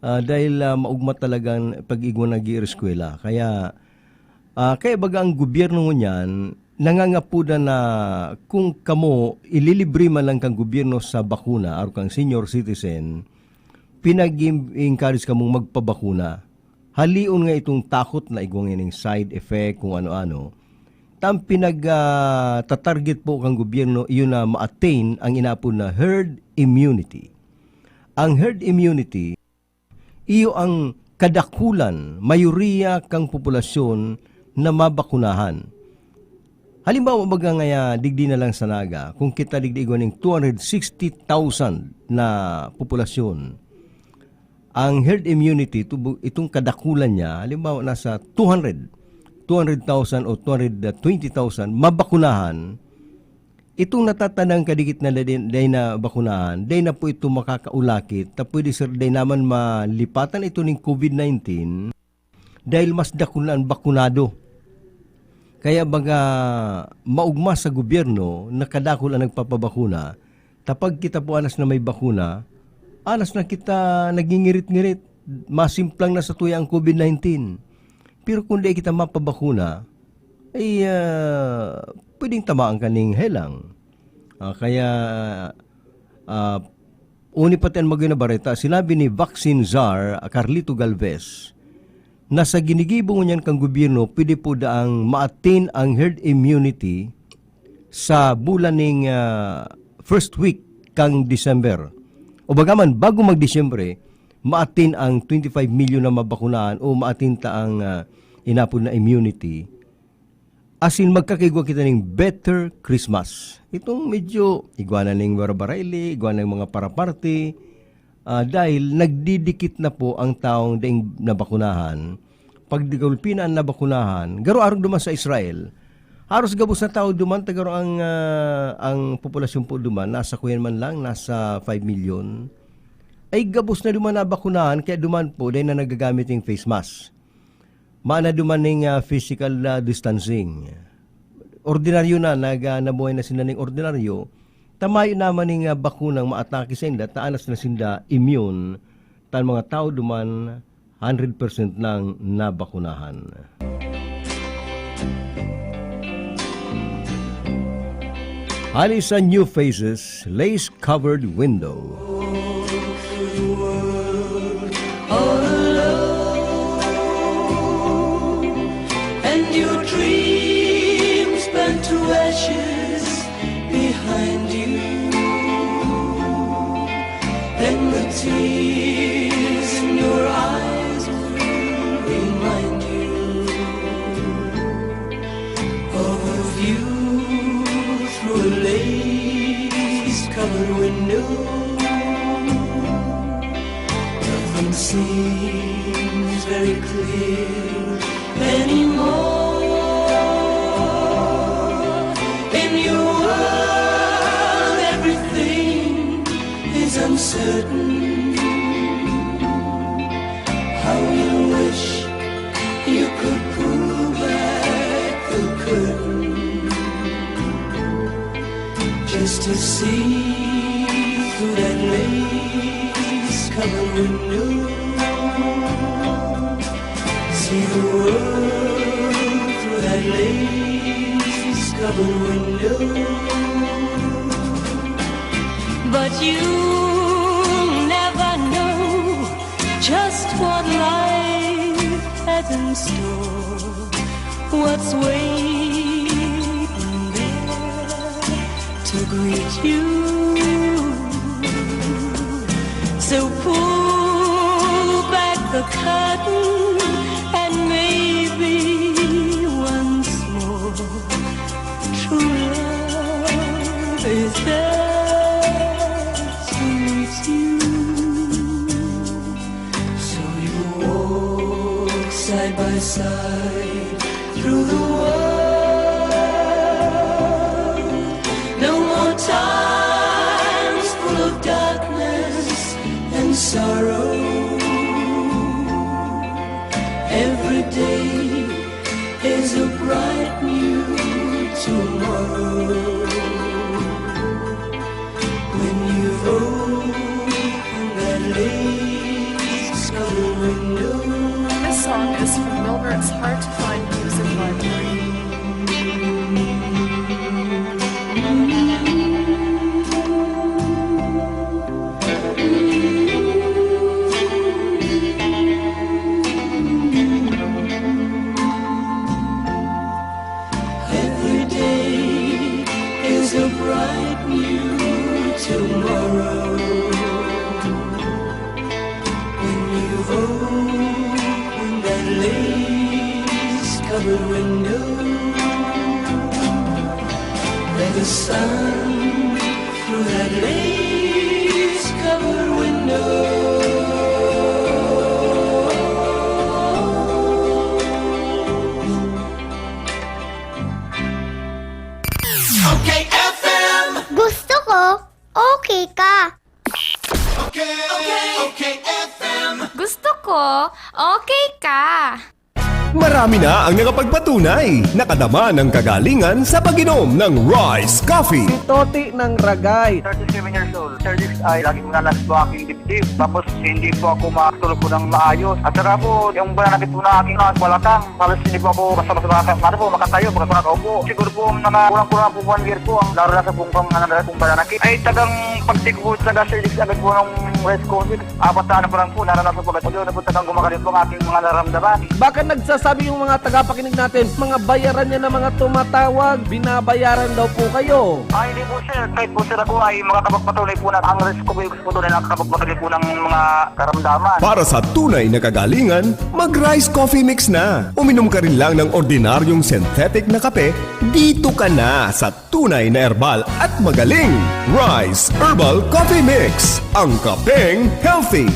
Dahil maugma talagang pag-igwa nag-i-eskwela. Kaya baga ang gobyerno mo niyan, nangangapuda na kung kamo ililibre man lang kang gobyerno sa bakuna, o kang senior citizen, pinag-encourage ka mong magpabakuna. Halion nga itong takot na igwang yung side effect, kung ano-ano. Tam tatarget po kang gobyerno, iyon na ma-attain ang inapon na herd immunity. Ang herd immunity, iyo ang kadakulan, mayoriya kang populasyon na mabakunahan. Halimbawa, baga ngaya, digdi na lang sa naga, kung kita digdi ng 260,000 na populasyon, ang herd immunity, itong kadakulan niya, halimbawa nasa 200,000 o 220,000 mabakunahan, itong natatanang kadikit na day na bakunahan, day na po ito makakaulakit, ta pwede sir day naman malipatan ito ng COVID-19 dahil mas dakulan bakunado. Kaya baga maugma sa gobyerno na kadakul ang nagpapabakuna, tapag kita po alas na may bakuna, alas na kita nagingirit-ngirit, masimplang na sa tuya ang COVID-19. Pero kung di kita mapabakuna, ay pwedeng tamaan ka ng helang. Kaya uni pati ang maging na Bareta, sinabi ni Vaccine Czar Carlito Galvez, na sa ginigibong niyan kang gobyerno, pwede po daang ma-attain ang herd immunity sa bulan ng first week kang December. O bagaman, bago mag-Disyembre, ma-attain ang 25 million na mabakunaan o ma-attain ta ang inapon na immunity. As in, magkakaigwa kita ng better Christmas. Itong medyo igwana ng barabarayli, igwana ng mga paraparty, dahil nagdidikit na po ang taong daing nabakunahan. Pag digulpinan na bakunahan, garo-arong duman sa Israel, haros gabos na tao duman, tagaro ang populasyon po duman, nasa kuyan man lang, nasa 5 million, ay gabos na duman na bakunahan, kaya duman po, dahil na nagagamit yung face mask. Maana duman ng physical distancing. Ordinaryo na, nabuhay na sila ng ordinaryo, tamayo naman ng bakunang maatake sa inda, taanas na sinda immune, tan mga tao duman 100% nang nabakunahan. Hali sa new faces, lace-covered window. All alone, and your dreams burn to ashes behind you, and the tears in your eyes will remind you of a view through a lace-covered window. Nothing seems very clear anymore. In your world, everything is uncertain. How you wish you could pull back the curtain just to see through that lace-covered window. See the world through that lace-covered window. But you never know just what life has in store, what's waiting there to greet you. So pull back the curtain and maybe once more true love is there. side through the world. No more times full of darkness and sorrow. Every day is a bright new tomorrow. When you've opened that lace-covered window. This song is from Milbert's Hard to Find Music Library. Every day is a bright new tomorrow. When you've opened that lace-covered window, let the sun through that lace-covered window. Gusto ko, okay ka. Gusto ko, okay ka. Marami na ang nakapagpatunay. Nakadama ng kagalingan sa pag-inom ng Rice Coffee. Toti ng Ragay. 37 years old. 36 ay laging nalas po aking dibdib. Tapos hindi po ako makatulog po ng maayos. At saka po, yung bananakit po na aking balakang. Halos hindi po ako basta makatayo, basta makaupo. Siguro po, kulang-kulang po 1 year po. Ang laro na sa pong bananakit. Ay tagang pagtik po taga sa ilis agad po ng Rice Coffee. 4 na po lang po, naranasan po agad po. Na po tagang gumagalit po ang aking mga naramdaman. Baka nagsasabi yung mga tagapakinig natin, mga bayaran niya na mga tumatawag, binabayaran daw po kayo. Ay, hindi po sir. Kahit po sir ako ay mga kapagpatuloy po na ang risk ko po yung gusto po na nakakapagpatuloy po ng mga karamdaman. Para sa tunay na kagalingan, mag-Rice Coffee Mix na. Uminom ka rin lang ng ordinaryong synthetic na kape, dito ka na sa tunay na herbal at magaling. Rice Herbal Coffee Mix. Ang kapeng healthy.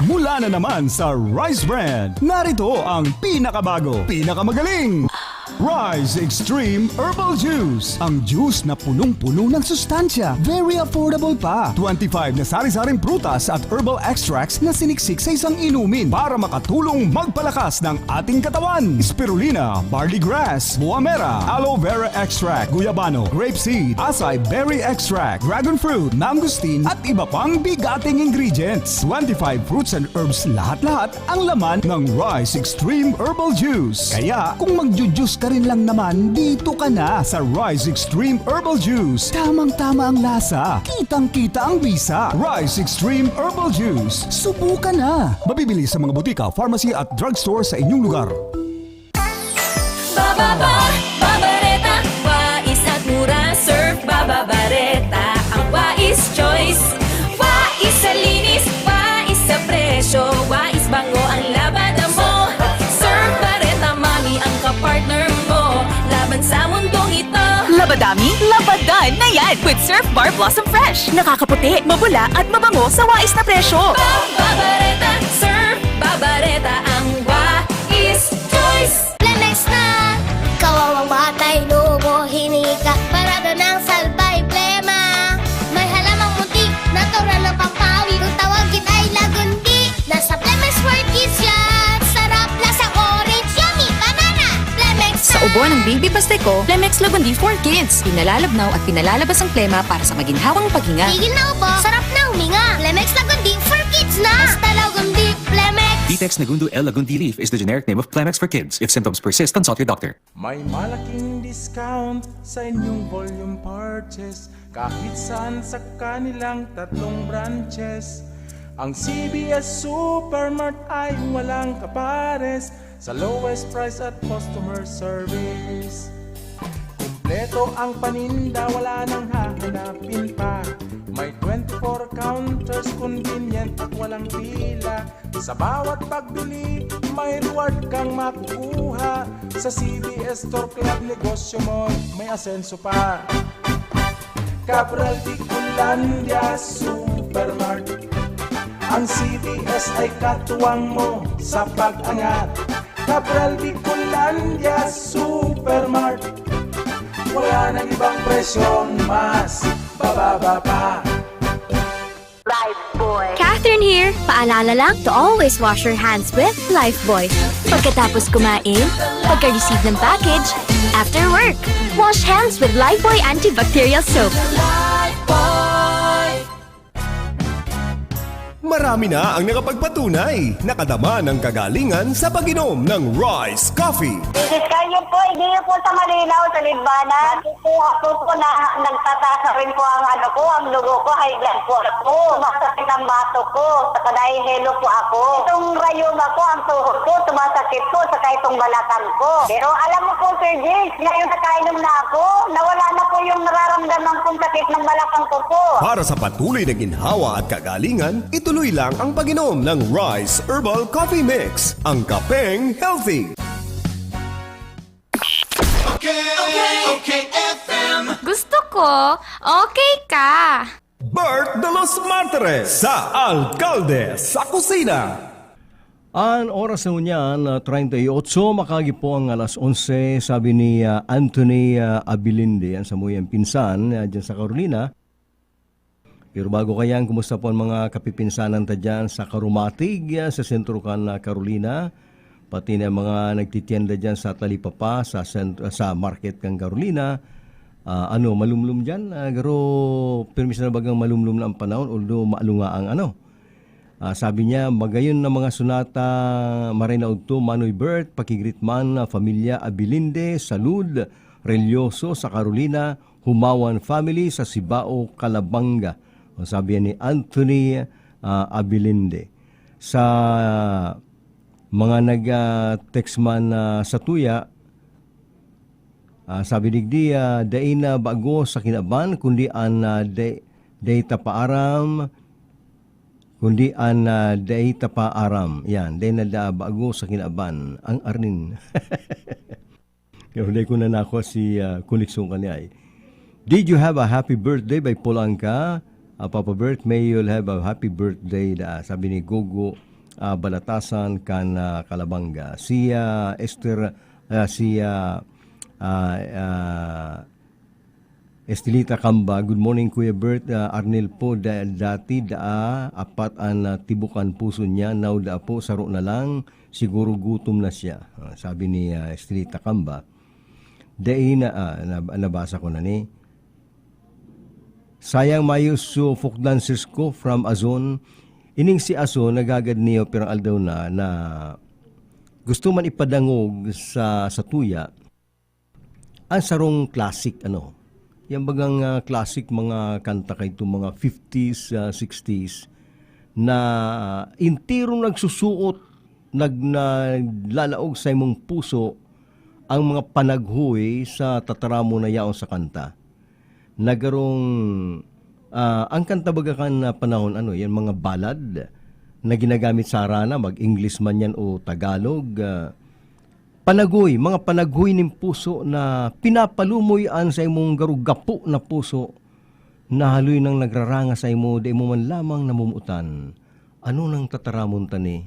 Mula na naman sa Rice Brand, narito ang pinakabago, pinakamagaling, Rice Extreme Herbal Juice. Ang juice na punong-puno ng sustansya. Very affordable pa. 25 na sari-saring prutas at herbal extracts na siniksik sa isang inumin para makatulong magpalakas ng ating katawan. Spirulina, barley grass, buwa mera, aloe vera extract, guyabano, grapeseed, acai berry extract, dragon fruit, mangosteen at iba pang bigating ingredients. 25 fruits and herbs lahat-lahat ang laman ng Rice Extreme Herbal Juice. Kaya kung magjujuice ka rin lang naman, dito ka na sa Rice Extreme Herbal Juice. Tamang-tama ang lasa, kitang-kita ang bisa. Rice Extreme Herbal Juice. Subukan na. Mabibili sa mga butika, pharmacy at drugstore sa inyong lugar. Bareta, wais at mura, surf Bareta. Ang wais choice, wais sa linis, wais sa presyo, wais bango ang labada mo. Surf Bareta, mami ang kapartner mo, laban sa mundong ito. Labadami, labadan na yan with Surf Bar Blossom Fresh. Nakakaputi, mabula at mabango sa wais na presyo. Bareta, Surf Bareta, ang wais choice. Planex na! Kawawang batay, lumo, hinika, parada ng salbay, plema. May halamang muntik, natural ng pampawi, kung tawagin ay lagundi. Nasa Plemex World Kids yan, sarap lasang orange, yummy, banana. Plemex Sa ubo ng baby pasteco, Plemex Lagundi for Kids. Pinalalabnaw at pinalalabas ang plema para sa maginhawang paghinga. Tigil na ubo, sarap na huminga. Plemex Lagundi for Kids na! Basta Lagundi, Plemex. Vitex Nagundu L. Lagundi Leaf is the generic name of Plemex for kids. If symptoms persist, consult your doctor. May malaking discount sa inyong volume purchase kahit saan sa kanilang 3 branches. Ang CBS Supermart ay walang kapares sa lowest price at customer service. Kumpleto ang paninda, wala nang hahanapin pa. May 24 counters, convenient at walang pila. Sa bawat pagbili, may reward kang makukuha. Sa CBS Store Club, negosyo mo, may asenso pa. Cabral Ticulandia Supermart. Ang CBS ay katuwang mo sa pag-angat. Cabral Bicolandia Supermart, wala nang ibang presyong mas bababa pa. Catherine here. Paalala lang to always wash your hands with Lifebuoy. Pagkatapos kumain, pagka-receive ng package, after work, wash hands with Lifebuoy antibacterial soap. Marami na ang nakapagpatunay, nakadama ng kagalingan sa pag-inom ng Rice Coffee. Isis kayo po, hindi po sa malinaw sa libanan. Kukuha po na nagtataas rin po ang ang lugo ko, high blood po ako. Tumasakit ang bato ko, saka nahihilo po ako. Itong rayuma ko, ang tuhod ko, tumasakit po, saka itong balakang ko. Pero alam mo po, Sir James, ngayon nakainom na ako, nawala na po yung nararamdaman kong sakit ng balakang ko po. Para sa patuloy na ginhawa at kagalingan, ituloy lang ang pag-inom ng Rice Herbal Coffee Mix, ang kapeng healthy. Okay, FM. Gusto ko, okay ka. BERT de los MARTIREZ sa Alcalde sa Kusina. Ang oras na niyan, 38, makagi po ang alas 11, sabi ni Anthony Abilindi, yan sa muyang pinsan dyan sa Carolina. Pero bago kayang, kumusta po ang mga kapipinsanan ta dyan sa Karumatig, sa sentro kan Carolina, pati na mga nagtitienda dyan sa Talipapa, sa market kang Carolina. Malumlum dyan? Garo, permis na bagang malumlum na ang panahon, although maalunga ang sabi niya, magayon na mga sunata, Marina Udto, Manoy BERT, Pakigritman, Familia Abilinde, Salud, Relyoso sa Carolina, Humawan Family sa Sibao, Calabanga. Sabi ni Anthony Abilinde. Sa mga nag-text man sa tuya, sabi digdi, dain na bago sa kinaban, kundi an data paaram, kundi an data paaram. Yan, dain na bago sa kinaban, ang arnin. Pero hindi ko na nako si Kuniksong kanya. Did you have a happy birthday by Polanca? Papa Bert, may you'll have a happy birthday, sabi ni Gogo Balatasan kan Kalabanga. Si Esther, Estelita Kamba, good morning Kuya Bert. Arnel po, dati apat ang tibukan puso niya, now po saro na lang, siguro gutom na siya. Sabi ni Estelita Kamba. Nabasa ko na ni. Sayang mayos so folk dancers ko from Azon. Ining si Azon nagagad niyo pero aldaw na gusto man ipadangog sa tuya ang sarong classic Yang bagang classic mga kanta kay mga 50s, 60s na intirong nagsusuot, naglalaog sa imong puso ang mga panaghuy sa tataramo na yaon sa kanta. Nagarong ang kanta bagakan na panahon yan mga ballad na ginagamit sa arana, mag-English man yan o Tagalog. Mga panaghuy ng puso na pinapalumoyan sa imong garugapo na puso na haloy nang nagraranga sa imo, di mo man lamang namumutan. Ano nang tataramon tani?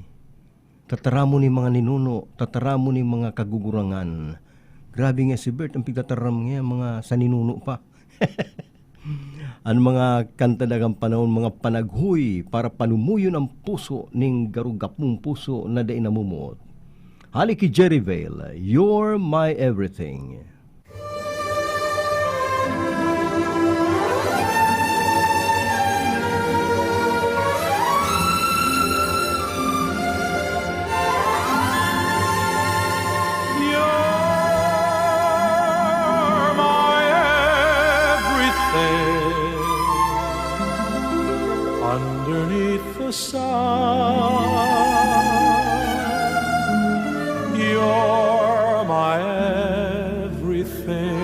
Tataramo ni mga ninuno, tataramo ni mga kagugurangan. Grabe nga si Bert, ang pigtataram niya mga sa ninuno pa. Ang mga kanta dagang panahon, mga panaghuy para palumuyon ang puso ning garugapong puso na day namumuot. Haliki Jerry Vale, You're My Everything. Underneath the sun, you're my everything,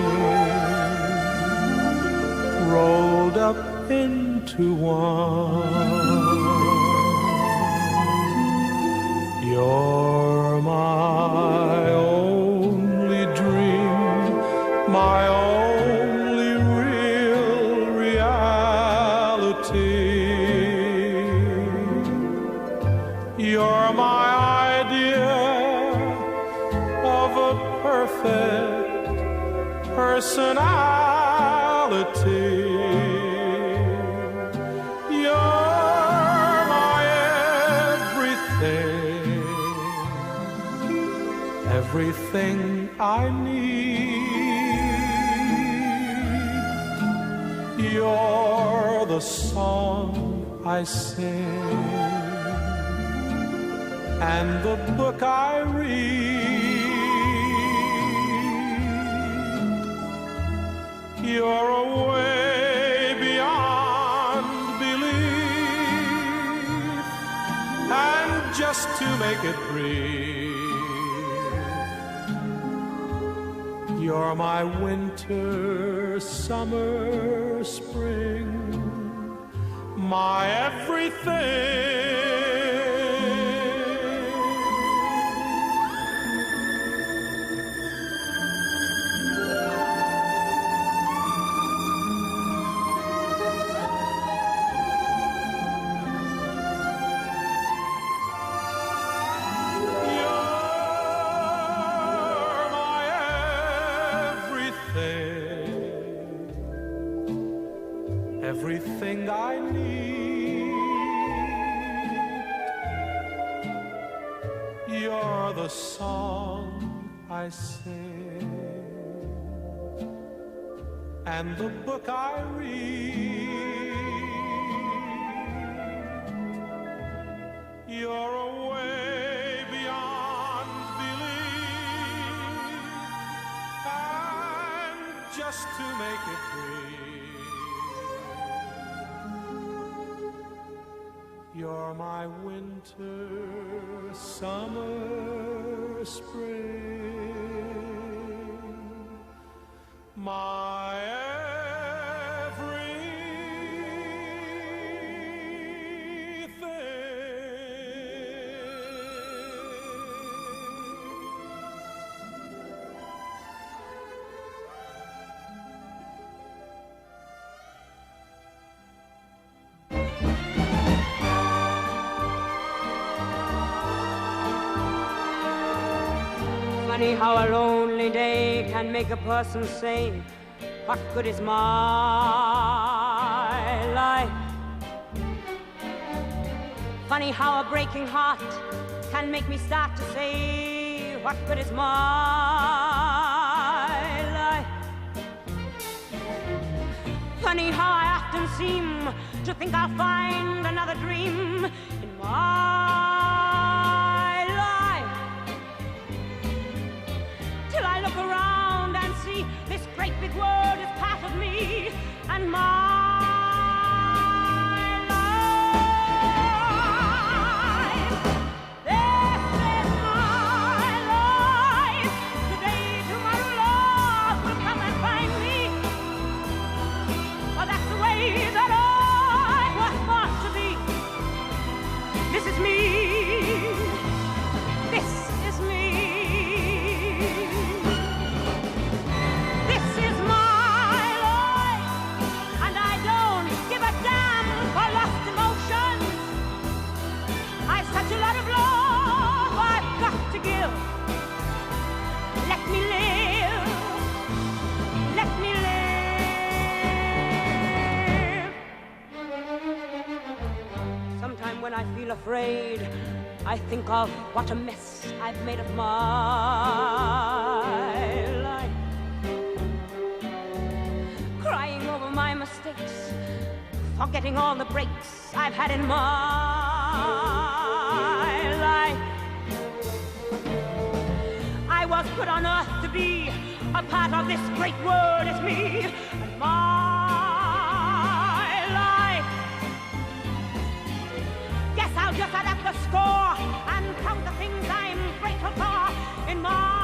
rolled up into one. You're my only dream, my only real reality. reality. You're my everything, everything I need. You're the song I sing and the book I read. You're a way beyond belief, and just to make it brief, you're my winter, summer, spring, my everything. Everything I need. You're the song I sing and the book I read. You're a way beyond belief, and just to make it brief, you're my winter, summer, spring, my Funny how a lonely day can make a person say, what good is my life? Funny how a breaking heart can make me start to say, what good is my life? Funny how I often seem to think I'll find another dream in my around and see this great big world is part of me and my life. This is my life. Today, tomorrow, love will come and find me. Oh, that's the way that I was born to be. This is me. This is me. Such a lot of love I've got to give. Let me live. Let me live. Sometime when I feel afraid, I think of what a mess I've made of my life. Crying over my mistakes, forgetting all the breaks I've had in my life. I was put on earth to be a part of this great world as me and my life. Guess I'll just add up the score and count the things I'm grateful for in my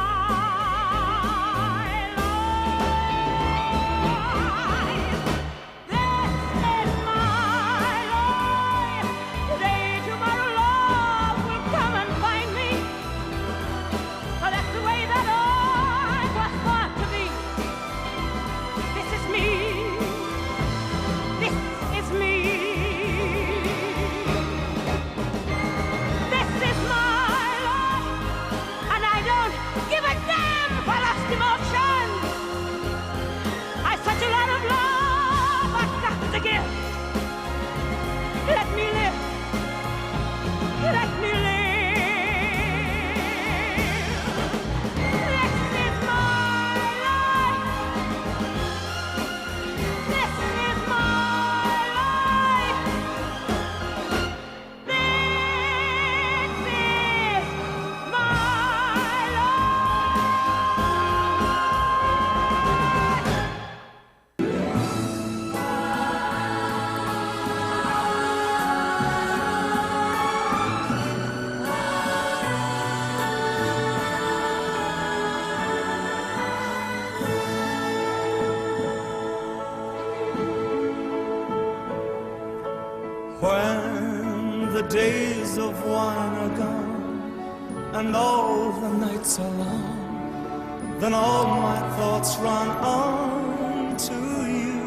me. the days of one are gone, and all the nights are long, then all my thoughts run on to you.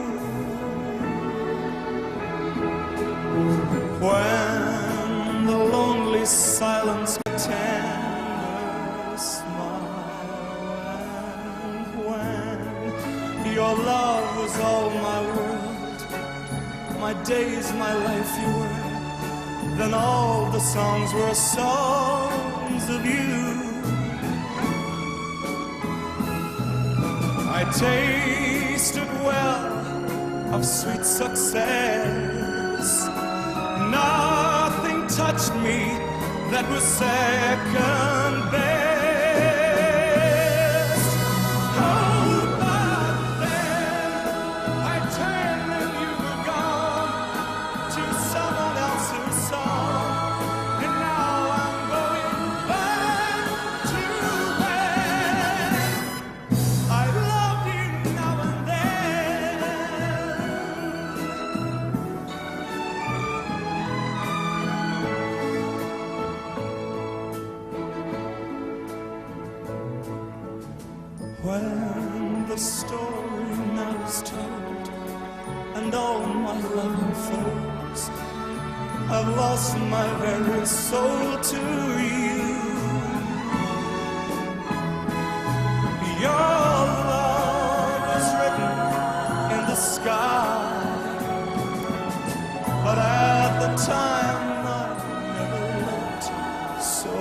When the lonely silence tender smile, and when your love was all my world, my days, my life you were, then all the songs were songs of you. I tasted well of sweet success. Nothing touched me that was second best. Oh, but then I turned and you were gone to someone else's song, and now I'm going back to when I loved you now and then. When the story now is told and all my love unfolds, I've lost my very soul to you. Your love is written in the sky, but at the time I never looked so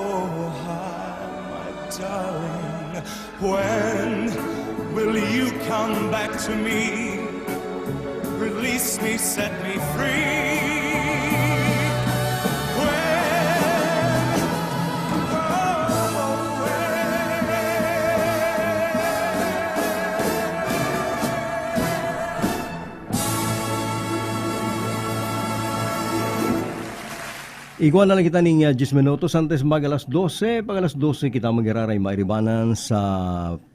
high, my darling. When will you come back to me? Release me, set me free. Igual na lang kita ng 10 minutos antes mag alas 12. Pag alas 12 kita magiraray mairibanan sa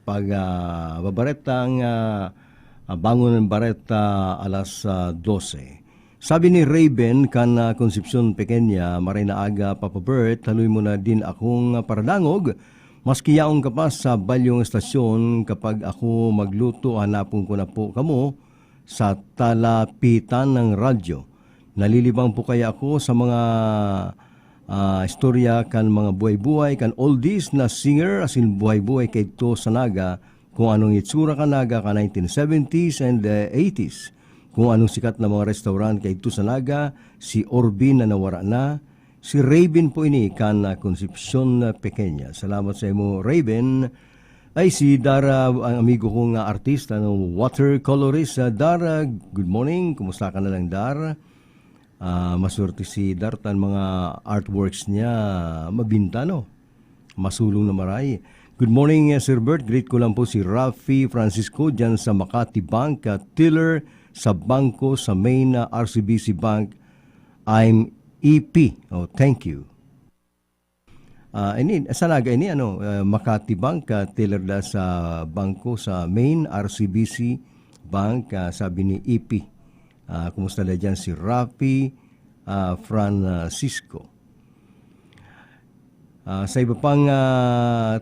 pagbabaretang Bangon ng Bareta alas 12. Sabi ni Raven kan Concepcion Pequeña, maray na aga papabert, haluy mo na din akong paradangog. Maski yaong kapas sa balyong estasyon kapag ako magluto, hanapon ko na po kamo sa talapitan ng radyo. Nalilibang po kaya ako sa mga istorya kan mga buhay-buhay kan oldies na singer asin buhay-buhay kay to sa naga kung anong itsura ka naga ka 1970s and 80s. Kung anong sikat na mga restaurant kay to sa naga, si Orbin na nawara na, si Raven po ini kan Concepcion Pequeña. Salamat sa imo Raven. Ay si Dara, ang amigo kong artista, watercolorist. Dara, good morning. Kumusta ka na lang Dara? Masurti si Dartan, mga artworks niya mabinta, no? Masulong na maray. Good morning, Sir Bert. Greet ko lang po si Rafi Francisco dyan sa Makati Bank, Tiller sa bangko sa main RCBC Bank. I'm EP. Oh, thank you. Sanaga ini Makati Bank, Tiller da sa bangko sa main RCBC Bank, sabi ni EP. Kumusta na dyan si Rafi Francisco. Sa iba pang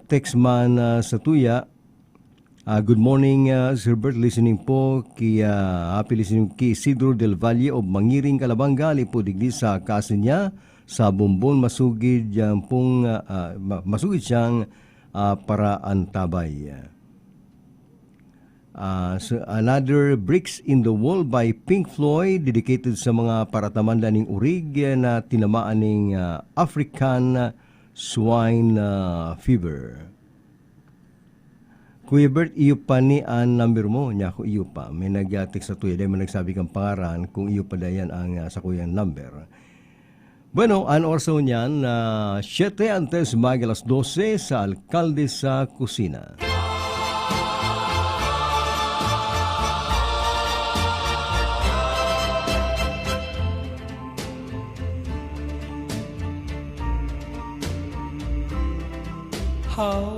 textman sa tuya, good morning Sir Bert, listening po happy listening ki Isidro del Valle of Mangiring Calabanga, lipo digdi sa kasin niya sa Bombon, masugid masugid siyang para antabay. So another Bricks in the Wall by Pink Floyd, dedicated sa mga paratamanda ng urig na tinamaan ng African swine fever. Kuya Bert, iyo pa ni ang number mo niya ko iyo pa. May nag-text sa tuya dahil nagsabi kang pangaran kung iyo pa dayan ang sa kuyang number. Bueno, an orso niyan 7 antes mag alas 12 sa Alkalde sa Kusina. How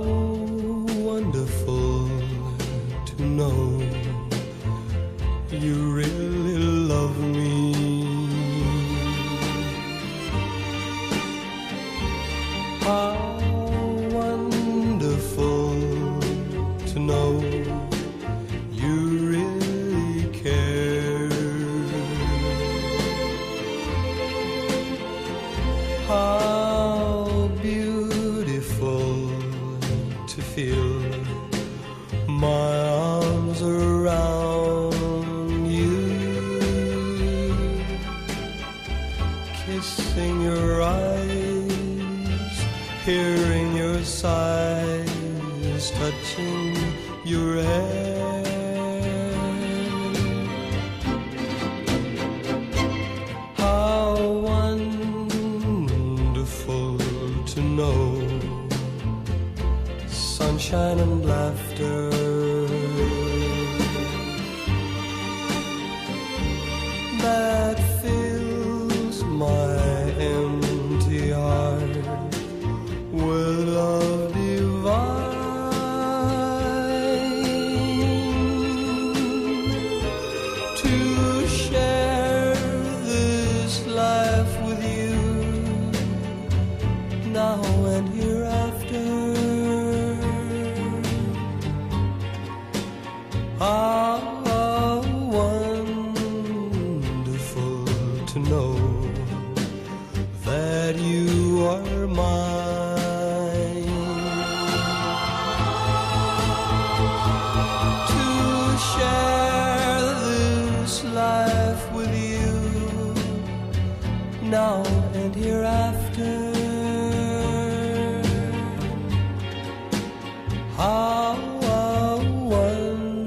wonderful to know you really love me. hearing your sighs touching your hair. How wonderful to know sunshine and laughter that fills my empty heart with love divine. To share this life with you now and hereafter. How wonderful to know that you are mine. To share this life with you now and hereafter. How wonderful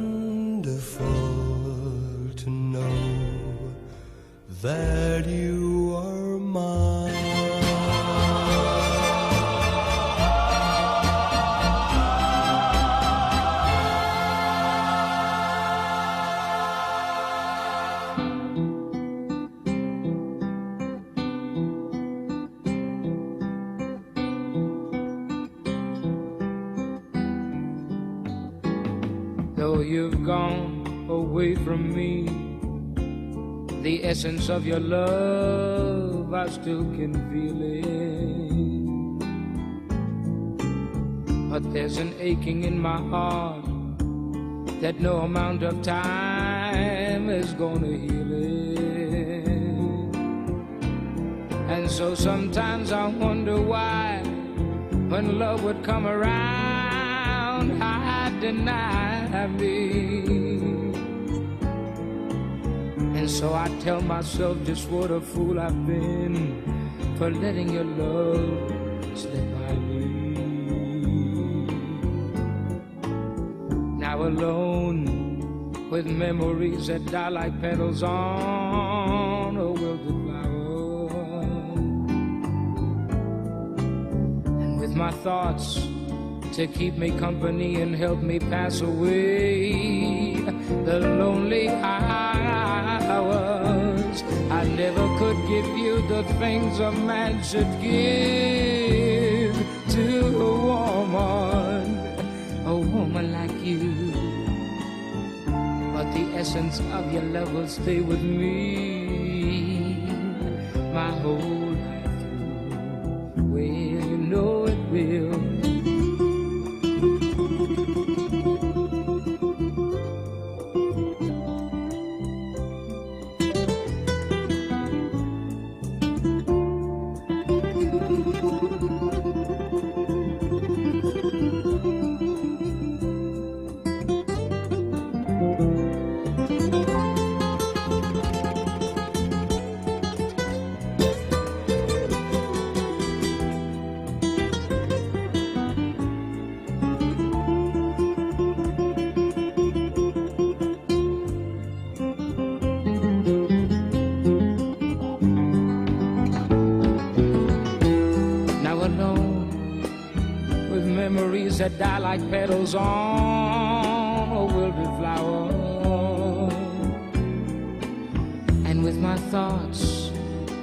to know that you are mine. Though you've gone away from me, the essence of your love I still can feel it. But there's an aching in my heart that no amount of time is gonna heal it. And so sometimes I wonder why, when love would come around, I'd deny me. And so I tell myself just what a fool I've been for letting your love slip by me. Now alone with memories that die like petals on a wilted flower, and with my thoughts to keep me company and help me pass away the lonely hours. I never could give you the things a man should give to a woman like you. But the essence of your love will stay with me my whole life through. Well, you know it will. That die like petals on a wilted flower, and with my thoughts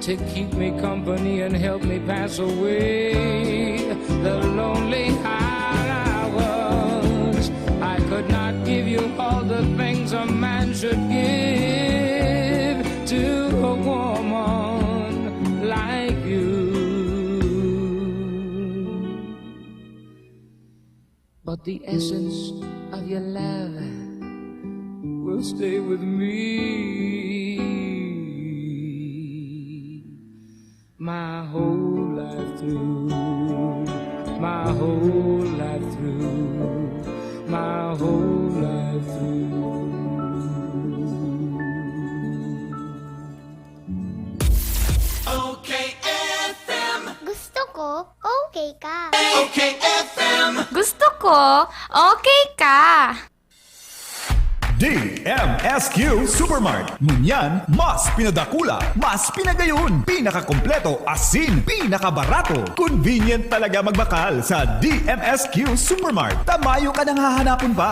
to keep me company and help me pass away the lonely hours. I could not give you all the things a man should give to a woman like you. But the essence of your love will stay with me my whole life through, my whole life through, my whole life through. Okfm. Gusto ko, okay okay ka. Okfm. Gusto ko, okay ka. DMSQ Supermart. Ngunyan, mas pinadakula, mas pinagayon, pinakakompleto, asin, pinakabarato. Convenient talaga magbakal sa DMSQ Supermart. Tamayo ka nang hahanapon pa.